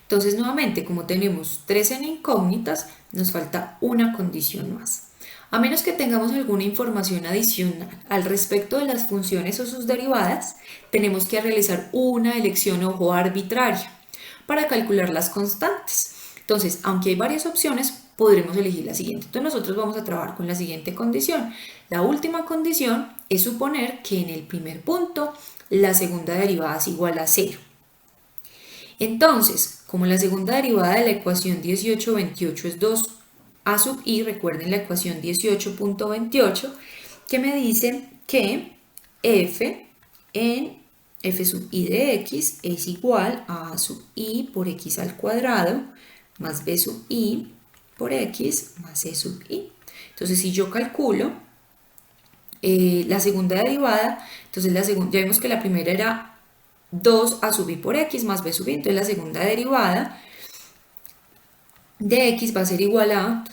Speaker 1: Entonces nuevamente, como tenemos 3 n incógnitas, nos falta una condición más. A menos que tengamos alguna información adicional al respecto de las funciones o sus derivadas, tenemos que realizar una elección ojo arbitraria para calcular las constantes. Entonces, aunque hay varias opciones, podremos elegir la siguiente. Entonces nosotros vamos a trabajar con la siguiente condición. La última condición es suponer que en el primer punto la segunda derivada es igual a 0. Entonces, como la segunda derivada de la ecuación 1828 es 2 a sub i, recuerden la ecuación 18.28, que me dice que f en f sub i de x es igual a sub i por x al cuadrado más b sub i por x más c sub i. Entonces, si yo calculo la segunda derivada, entonces ya vimos que la primera era 2 a sub i por x más b sub i, entonces la segunda derivada de x va a ser igual a,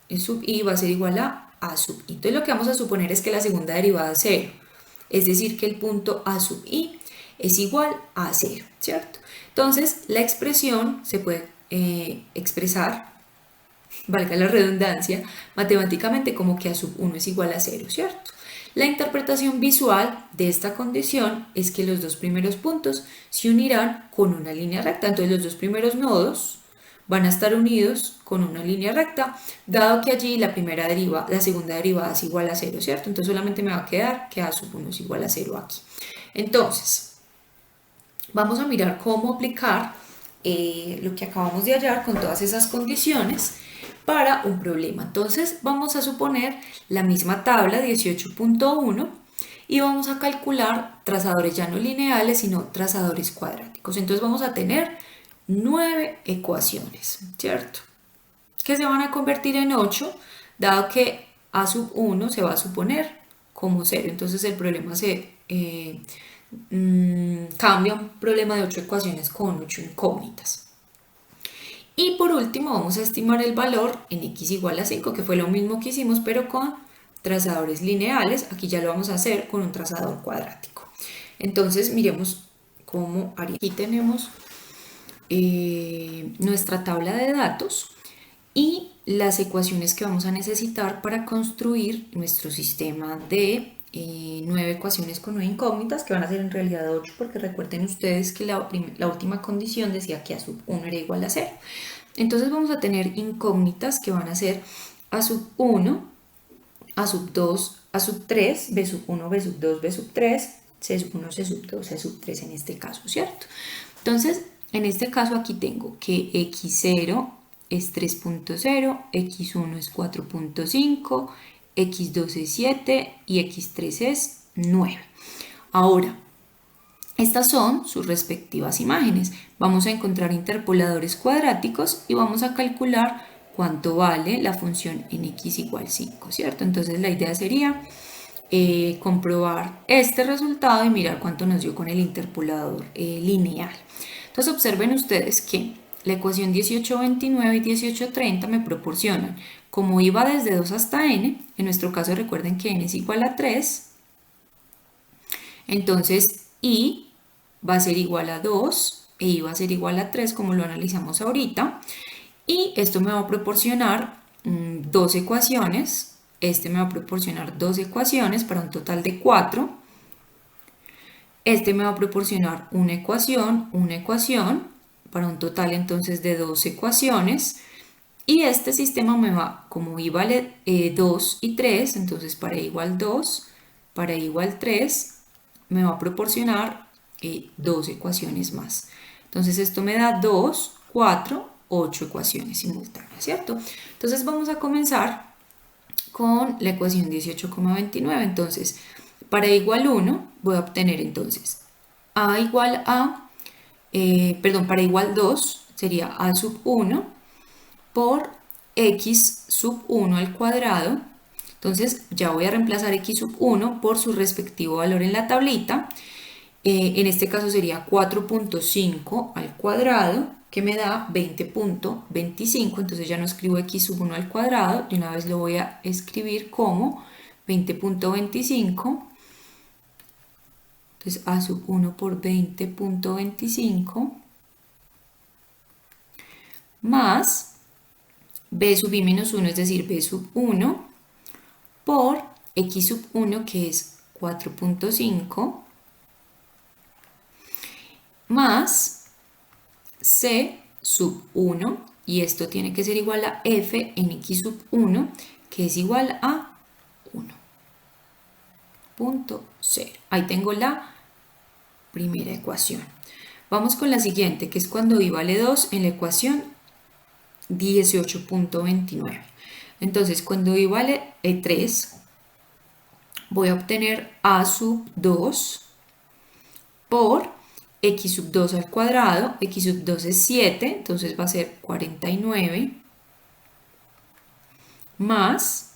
Speaker 1: el sub i va a ser igual a sub i. Entonces lo que vamos a suponer es que la segunda derivada es 0, es decir que el punto a sub i es igual a 0, ¿cierto? Entonces la expresión se puede expresar valga la redundancia, matemáticamente como que a sub 1 es igual a 0, ¿cierto? La interpretación visual de esta condición es que los dos primeros puntos se unirán con una línea recta. Entonces los dos primeros nodos van a estar unidos con una línea recta, dado que allí la segunda derivada es igual a 0, ¿cierto? Entonces solamente me va a quedar que a sub 1 es igual a 0 aquí. Entonces, vamos a mirar cómo aplicar lo que acabamos de hallar con todas esas condiciones para un problema. Entonces vamos a suponer la misma tabla 18.1 y vamos a calcular trazadores ya no lineales sino trazadores cuadráticos. Entonces vamos a tener 9 ecuaciones, ¿cierto? Que se van a convertir en 8 dado que a sub 1 se va a suponer como 0. Entonces el problema se cambia a un problema de 8 ecuaciones con 8 incógnitas. Y por último vamos a estimar el valor en x igual a 5, que fue lo mismo que hicimos, pero con trazadores lineales. Aquí ya lo vamos a hacer con un trazador cuadrático. Entonces miremos cómo haría. Aquí tenemos nuestra tabla de datos y las ecuaciones que vamos a necesitar para construir nuestro sistema de 9 ecuaciones con 9 incógnitas, que van a ser en realidad 8, porque recuerden ustedes que la última condición decía que a sub 1 era igual a 0. Entonces vamos a tener incógnitas que van a ser a sub 1, a sub 2, a sub 3, b sub 1, b sub 2, b sub 3, c sub 1, c sub 2, c sub 3 en este caso, ¿cierto? Entonces, en este caso aquí tengo que x0 es 3.0, x1 es 4.5, x2 es 7 y x3 es 9. Ahora, estas son sus respectivas imágenes. Vamos a encontrar interpoladores cuadráticos y vamos a calcular cuánto vale la función en x igual 5, ¿cierto? Entonces la idea sería comprobar este resultado y mirar cuánto nos dio con el interpolador lineal. Entonces observen ustedes que la ecuación 1829 y 1830 me proporcionan, como iba desde 2 hasta n, en nuestro caso recuerden que n es igual a 3, entonces i va a ser igual a 2 e i va a ser igual a 3 como lo analizamos ahorita, y esto me va a proporcionar dos ecuaciones, este me va a proporcionar dos ecuaciones para un total de 4, este me va a proporcionar una ecuación para un total entonces de 2 ecuaciones, y este sistema me va, como i vale 2 y 3, entonces para i igual 2, para i igual 3, me va a proporcionar 2 ecuaciones más. Entonces esto me da 2, 4, 8 ecuaciones simultáneas, ¿cierto? Entonces vamos a comenzar con la ecuación 18,29. Entonces, para i igual 1 voy a obtener entonces a igual a, para igual 2 sería a sub 1 por x sub 1 al cuadrado. Entonces ya voy a reemplazar x sub 1 por su respectivo valor en la tablita. En este caso sería 4.5 al cuadrado, que me da 20.25. Entonces ya no escribo x sub 1 al cuadrado, de una vez lo voy a escribir como 20.25. Entonces a sub 1 por 20.25 más b sub i menos 1, es decir, b sub 1 por x sub 1, que es 4.5, más c sub 1, y esto tiene que ser igual a f en x sub 1, que es igual a 1.0. Ahí tengo la primera ecuación. Vamos con la siguiente, que es cuando i vale 2 en la ecuación 18.29. Entonces, cuando i vale 3, voy a obtener a sub 2 por x sub 2 al cuadrado. X sub 2 es 7, entonces va a ser 49 más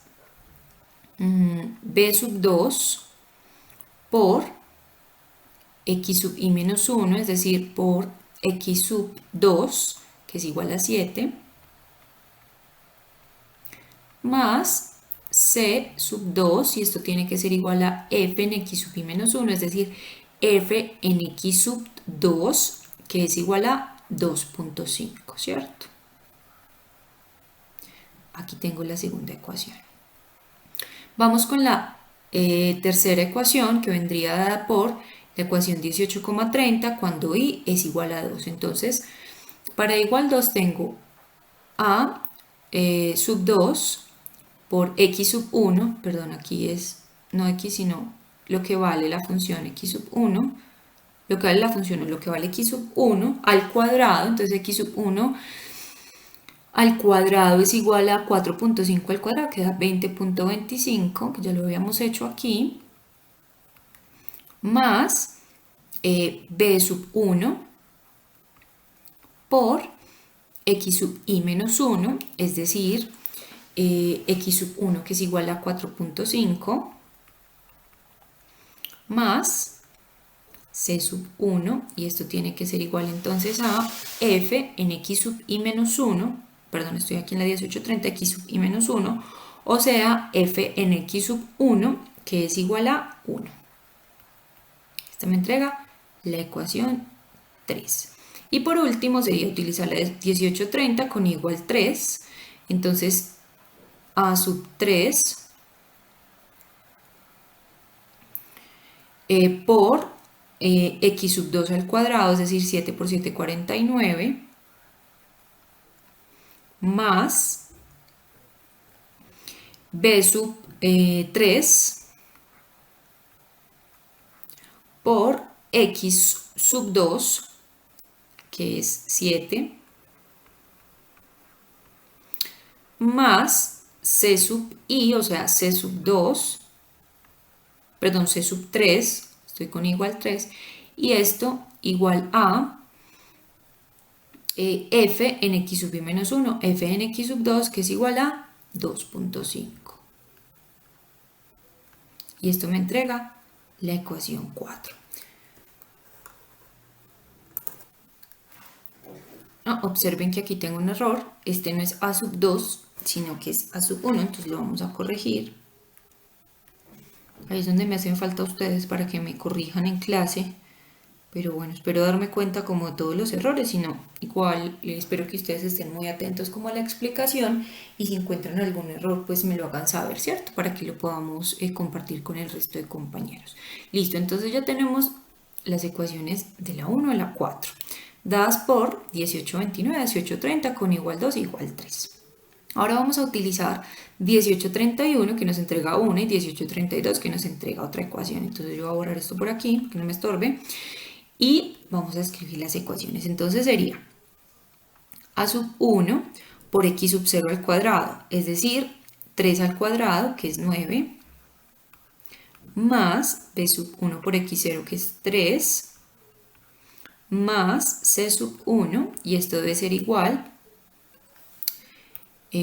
Speaker 1: b sub 2 por x sub i menos 1, es decir, por x sub 2, que es igual a 7, más c sub 2, y esto tiene que ser igual a f en x sub i menos 1, es decir, f en x sub 2, que es igual a 2.5, ¿cierto? aquí tengo la segunda ecuación. Vamos con la tercera ecuación, que vendría dada por la ecuación 18,30 cuando y es igual a 2. Entonces, para y igual 2 tengo a sub 2 por x sub 1, perdón, aquí es no x sino lo que vale la función x sub 1, lo que vale la función es lo que vale x sub 1 al cuadrado, entonces x sub 1 al cuadrado es igual a 4.5 al cuadrado, que da 20.25, que ya lo habíamos hecho aquí, más b sub 1 por x sub i menos 1, es decir, x sub 1 que es igual a 4.5 más c sub 1, y esto tiene que ser igual entonces a f en x sub i menos 1, perdón, estoy aquí en la 1830, x sub i menos 1, o sea, f en x sub 1, que es igual a 1. Esta me entrega la ecuación 3. Y por último sería utilizar la 1830 con igual 3, entonces a sub 3 por x sub 2 al cuadrado, es decir, 7 por 7, 49, más b sub 3 por x sub 2, que es 7, más c sub i, o sea, c sub 2, perdón, c sub 3, estoy con igual 3, y esto igual a f en x sub i menos 1, f en x sub 2, que es igual a 2.5. Y esto me entrega la ecuación 4. Observen que aquí tengo un error, este no es a sub 2, sino que es a sub 1, entonces lo vamos a corregir. Ahí es donde me hacen falta ustedes para que me corrijan en clase, pero bueno, espero darme cuenta como de todos los errores, si no, igual espero que ustedes estén muy atentos como a la explicación, y si encuentran algún error pues me lo hagan saber, ¿cierto? Para que lo podamos compartir con el resto de compañeros. Listo, entonces ya tenemos las ecuaciones de la 1 a la 4. Dadas por 1829, 1830 con igual 2 igual 3. Ahora vamos a utilizar 1831 que nos entrega 1 y 1832 que nos entrega otra ecuación. Entonces yo voy a borrar esto por aquí, que no me estorbe. Y vamos a escribir las ecuaciones. Entonces sería a sub 1 por x sub 0 al cuadrado, es decir, 3 al cuadrado, que es 9, más b sub 1 por x0, que es 3, más c sub 1, y esto debe ser igual,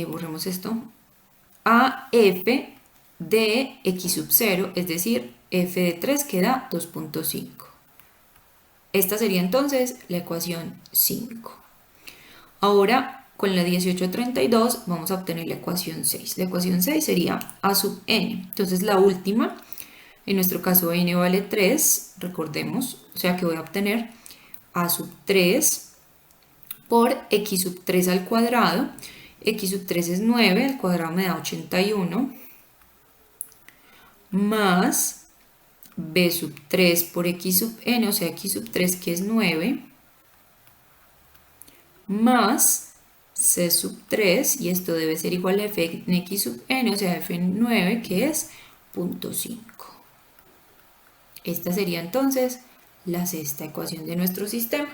Speaker 1: borremos esto, a f de x sub 0, es decir, f de 3 que da 2.5. Esta sería entonces la ecuación 5. Ahora, con la 1832 vamos a obtener la ecuación 6. La ecuación 6 sería a sub n. Entonces la última, en nuestro caso n vale 3, recordemos, o sea que voy a obtener a sub 3 por x sub 3 al cuadrado. X sub 3 es 9, al cuadrado me da 81, más b sub 3 por x sub n, o sea x sub 3 que es 9, más c sub 3, y esto debe ser igual a f en x sub n, o sea f en 9 que es 0.5. Esta sería entonces la sexta ecuación de nuestro sistema.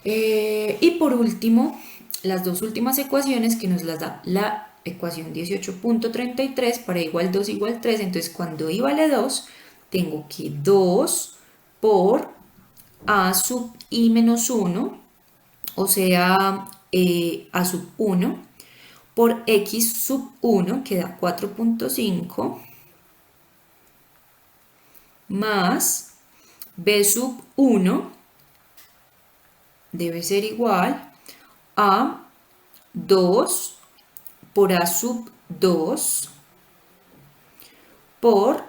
Speaker 1: Y por último, las dos últimas ecuaciones que nos las da la ecuación 18.33 para igual 2 igual 3. Entonces cuando i vale 2, tengo que 2 por a sub i menos 1, o sea, a sub 1, por x sub 1, que da 4.5, más b sub 1, debe ser igual a 2 por a sub 2 por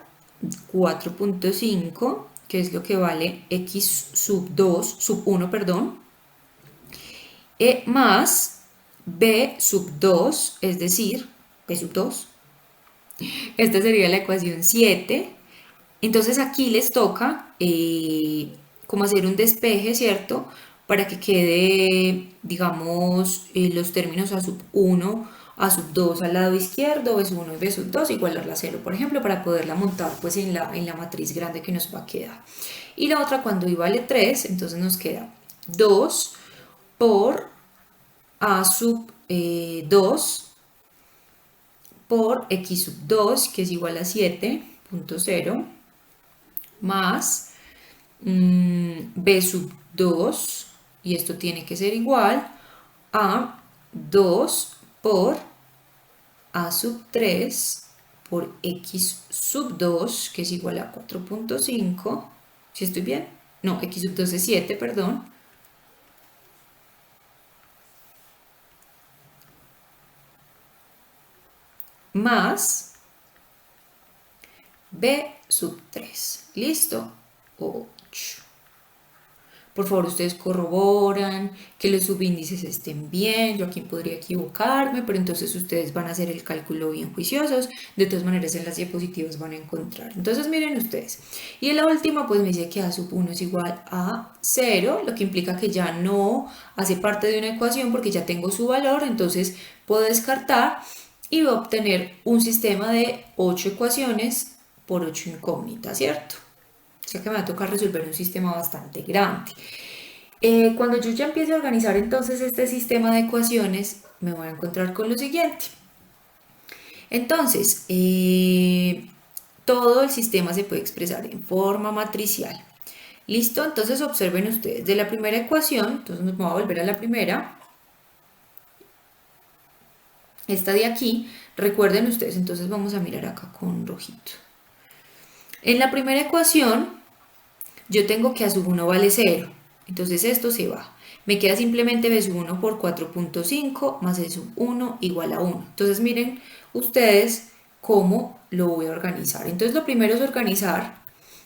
Speaker 1: 4.5, que es lo que vale x sub 2, sub 1, perdón, más b sub 2, es decir, b sub 2. Esta sería la ecuación 7. Entonces aquí les toca como hacer un despeje, ¿cierto? Para que quede, digamos, los términos a sub 1, a sub 2 al lado izquierdo, b sub 1 y b sub 2 igualarla a 0, por ejemplo, para poderla montar pues en la matriz grande que nos va a quedar. Y la otra cuando y vale 3, entonces nos queda 2 por a sub 2 por x sub 2, que es igual a 7.0, más b sub 2, y esto tiene que ser igual a 2 por a sub 3 por x sub 2, que es igual a 4.5, ¿si estoy bien? No, x sub 2 es 7, perdón, más b sub 3, ¿listo? 8. Por favor, ustedes corroboran que los subíndices estén bien. Yo aquí podría equivocarme, pero entonces ustedes van a hacer el cálculo bien juiciosos. De todas maneras, en las diapositivas van a encontrar. Entonces, miren ustedes. Y en la última, pues me dice que a sub 1 es igual a 0, lo que implica que ya no hace parte de una ecuación porque ya tengo su valor. Entonces, puedo descartar y voy a obtener un sistema de 8 ecuaciones por 8 incógnitas, ¿cierto? O sea que me va a tocar resolver un sistema bastante grande. Cuando yo ya empiece a organizar entonces este sistema de ecuaciones, me voy a encontrar con lo siguiente. Entonces, todo el sistema se puede expresar en forma matricial. ¿Listo? Entonces observen ustedes, de la primera ecuación, entonces nos vamos a volver a la primera, esta de aquí, recuerden ustedes, entonces vamos a mirar acá con rojito. En la primera ecuación, yo tengo que a sub 1 vale 0, entonces esto se va. Me queda simplemente b sub 1 por 4.5 más e sub 1 igual a 1. Entonces miren ustedes cómo lo voy a organizar. Entonces lo primero es organizar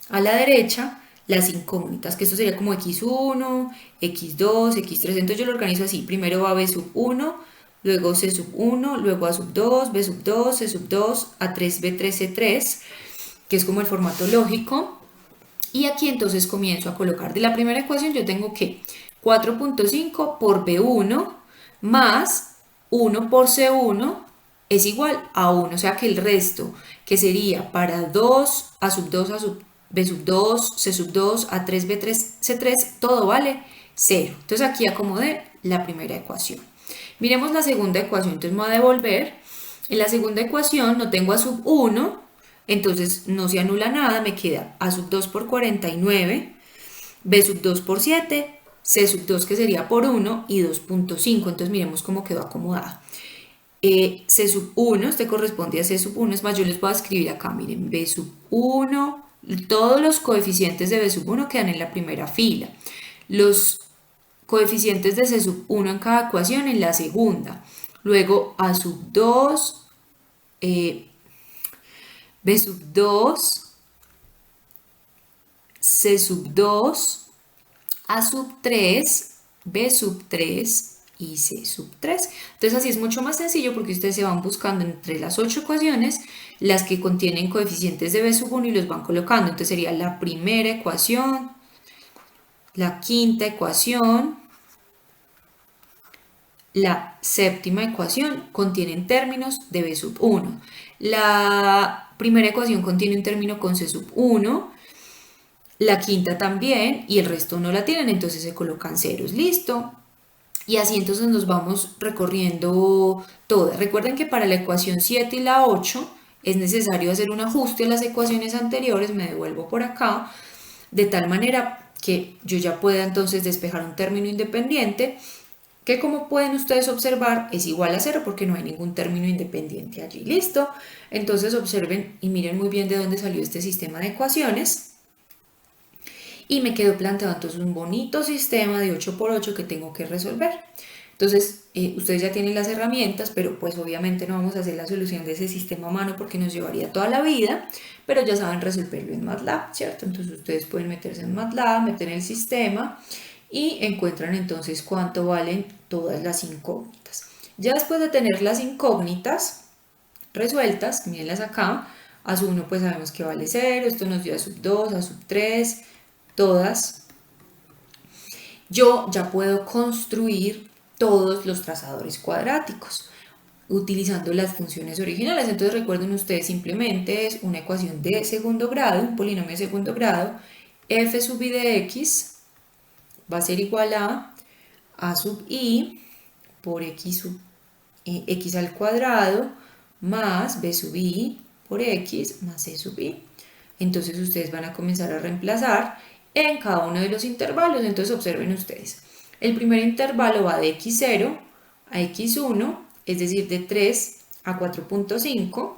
Speaker 1: a la derecha las incógnitas, que esto sería como x1, x2, x3. Entonces yo lo organizo así. Primero va b sub 1, luego c sub 1, luego a sub 2, b sub 2, c sub 2, a3, b3, c3, que es como el formato lógico. Y aquí entonces comienzo a colocar de la primera ecuación, yo tengo que 4.5 por B1 más 1 por C1 es igual a 1, o sea que el resto, que sería para 2, a sub 2, a sub B sub 2, C sub 2, A3, B3, C3, todo vale 0. Entonces aquí acomodé la primera ecuación. Miremos la segunda ecuación, entonces me voy a devolver. En la segunda ecuación no tengo a sub 1, entonces no se anula nada, me queda a sub 2 por 49, b sub 2 por 7, c sub 2 que sería por 1 y 2.5. Entonces miremos cómo quedó acomodada. C sub 1, este corresponde a C sub 1, es más, yo les voy a escribir acá, miren, b sub 1, todos los coeficientes de b sub 1 quedan en la primera fila. Los coeficientes de C sub 1 en cada ecuación en la segunda. Luego a sub 2, b sub 2, C sub 2, A sub 3, B sub 3 y C sub 3. Entonces así es mucho más sencillo porque ustedes se van buscando entre las 8 ecuaciones las que contienen coeficientes de B sub 1 y los van colocando. Entonces sería la primera ecuación, la quinta ecuación, la séptima ecuación contienen términos de B sub 1. La primera ecuación contiene un término con C sub 1, la quinta también y el resto no la tienen, entonces se colocan ceros, listo. Y así entonces nos vamos recorriendo todas. Recuerden que para la ecuación 7 y la 8 es necesario hacer un ajuste a las ecuaciones anteriores, me devuelvo por acá, de tal manera que yo ya pueda entonces despejar un término independiente que, como pueden ustedes observar, es igual a 0 porque no hay ningún término independiente allí, listo. Entonces observen y miren muy bien de dónde salió este sistema de ecuaciones. Y me quedó planteado entonces un bonito sistema de 8 por 8 que tengo que resolver. Entonces, ustedes ya tienen las herramientas, pero pues obviamente no vamos a hacer la solución de ese sistema a mano porque nos llevaría toda la vida, pero ya saben resolverlo en MATLAB, ¿cierto? Entonces ustedes pueden meterse en MATLAB, meter el sistema y encuentran entonces cuánto valen todas las incógnitas. Ya después de tener las incógnitas resueltas, mírenlas acá, a sub 1 pues sabemos que vale 0, esto nos dio a sub 2, a sub 3, todas. Yo ya puedo construir todos los trazadores cuadráticos utilizando las funciones originales. Entonces recuerden ustedes, simplemente es una ecuación de segundo grado, un polinomio de segundo grado, f sub i de x va a ser igual a sub i por x sub x al cuadrado más b sub i por x más c sub i. Entonces ustedes van a comenzar a reemplazar en cada uno de los intervalos. Entonces observen ustedes. El primer intervalo va de x0 a x1, es decir, de 3 a 4.5.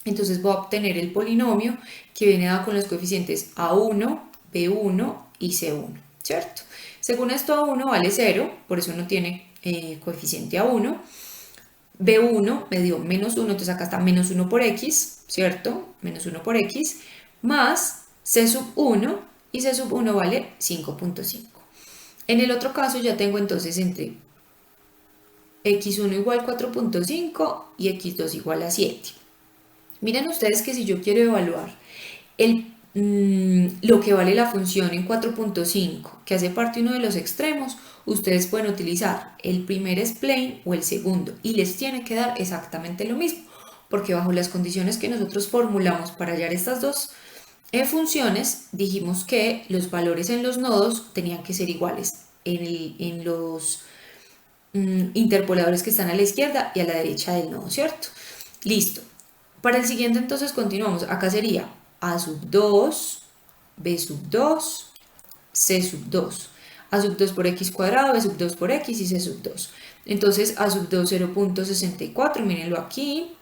Speaker 1: Entonces voy a obtener el polinomio que viene dado con los coeficientes a1, b1 y c1, ¿cierto? Según esto, a1 vale 0, por eso no tiene coeficiente a1. B1 me dio menos 1, entonces acá está menos 1 por x, ¿cierto? Menos 1 por x, más c sub 1, y c sub 1 vale 5.5. En el otro caso ya tengo entonces entre x1 igual a 4.5 y x2 igual a 7. Miren ustedes que si yo quiero evaluar lo que vale la función en 4.5, que hace parte uno de los extremos, ustedes pueden utilizar el primer spline o el segundo y les tiene que dar exactamente lo mismo, porque bajo las condiciones que nosotros formulamos para hallar estas dos funciones, dijimos que los valores en los nodos tenían que ser iguales en los interpoladores que están a la izquierda y a la derecha del nodo, ¿cierto? Listo. Para el siguiente entonces continuamos. Acá sería a sub 2, b sub 2, c sub 2. A sub 2 por x cuadrado, b sub 2 por x y c sub 2. Entonces a sub 2 0.64, mírenlo aquí.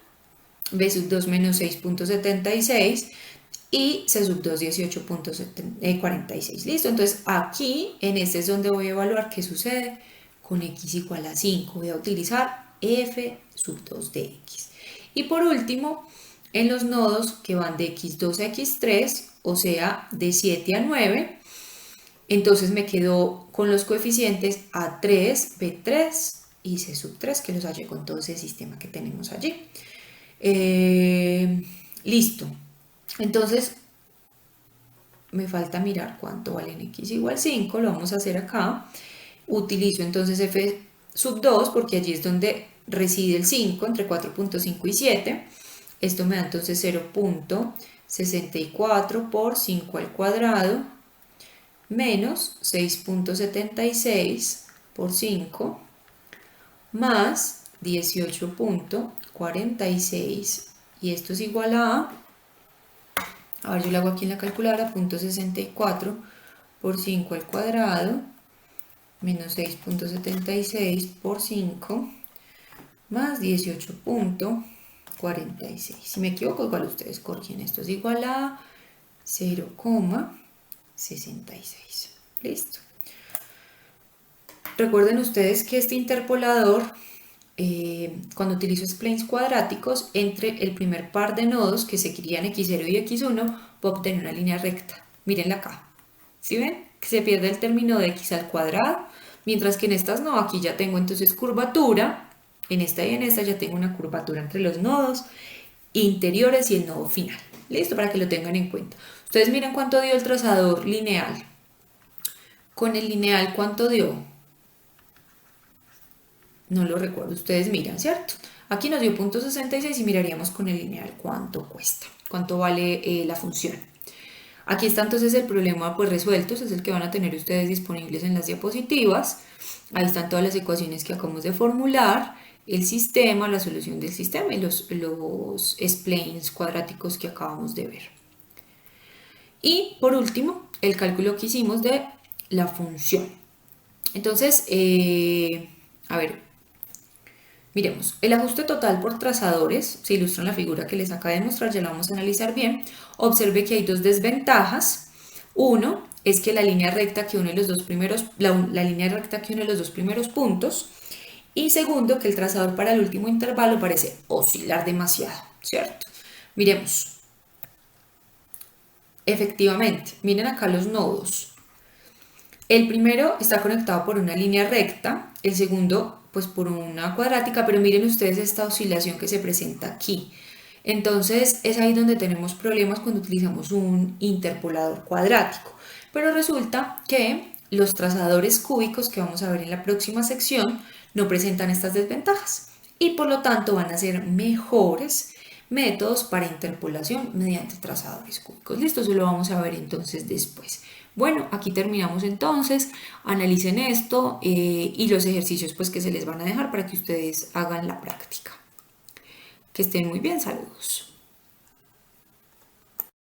Speaker 1: B sub 2 menos 6.76 y C sub 2 18.46. Listo, entonces aquí en este es donde voy a evaluar qué sucede con x igual a 5. Voy a utilizar f sub 2 de x. Y por último, en los nodos que van de x2 a x3, o sea, de 7 a 9, entonces me quedo con los coeficientes a3, b3 y c sub 3, que los hallé con todo ese sistema que tenemos allí. Listo. Entonces, me falta mirar cuánto vale en x igual 5, lo vamos a hacer acá. Utilizo entonces f sub 2 porque allí es donde reside el 5, entre 4.5 y 7. Esto me da entonces 0.64 por 5 al cuadrado menos 6.76 por 5 más 18.46, y esto es igual a ver, yo lo hago aquí en la calculadora, 0.64 por 5 al cuadrado menos 6.76 por 5 más 18.46. Si me equivoco, igual ustedes corrigen. Esto es igual a 0,66. Listo. Recuerden ustedes que este interpolador, cuando utilizo splines cuadráticos, entre el primer par de nodos que seguirían x0 y x1, puedo obtener una línea recta. Mírenla acá. ¿Sí ven? Que se pierde el término de x al cuadrado, mientras que en estas no. Aquí ya tengo entonces curvatura. En esta y en esta ya tengo una curvatura entre los nodos interiores y el nodo final. Listo, para que lo tengan en cuenta. Ustedes miren cuánto dio el trazador lineal. Con el lineal, ¿cuánto dio? No lo recuerdo, ustedes miran, ¿cierto? Aquí nos dio 0.66 y miraríamos con el lineal cuánto cuesta, cuánto vale la función. Aquí está entonces el problema pues resuelto, ese es el que van a tener ustedes disponibles en las diapositivas. Ahí están todas las ecuaciones que acabamos de formular, el sistema, la solución del sistema y los splines cuadráticos que acabamos de ver. Y por último, el cálculo que hicimos de la función. Entonces, a ver, miremos, el ajuste total por trazadores se ilustra en la figura que les acabo de mostrar, ya la vamos a analizar bien. Observe que hay dos desventajas. Uno es que la línea recta que une los dos primeros, la línea recta que une los dos primeros puntos. Y segundo, que el trazador para el último intervalo parece oscilar demasiado, ¿cierto? Miremos. Efectivamente, miren acá los nodos. El primero está conectado por una línea recta, el segundo pues por una cuadrática, pero miren ustedes esta oscilación que se presenta aquí. Entonces es ahí donde tenemos problemas cuando utilizamos un interpolador cuadrático. Pero resulta que los trazadores cúbicos que vamos a ver en la próxima sección no presentan estas desventajas y por lo tanto van a ser mejores métodos para interpolación mediante trazadores cúbicos. Listo, eso lo vamos a ver entonces después. Bueno, aquí terminamos entonces, analicen esto y los ejercicios pues que se les van a dejar para que ustedes hagan la práctica. Que estén muy bien, saludos.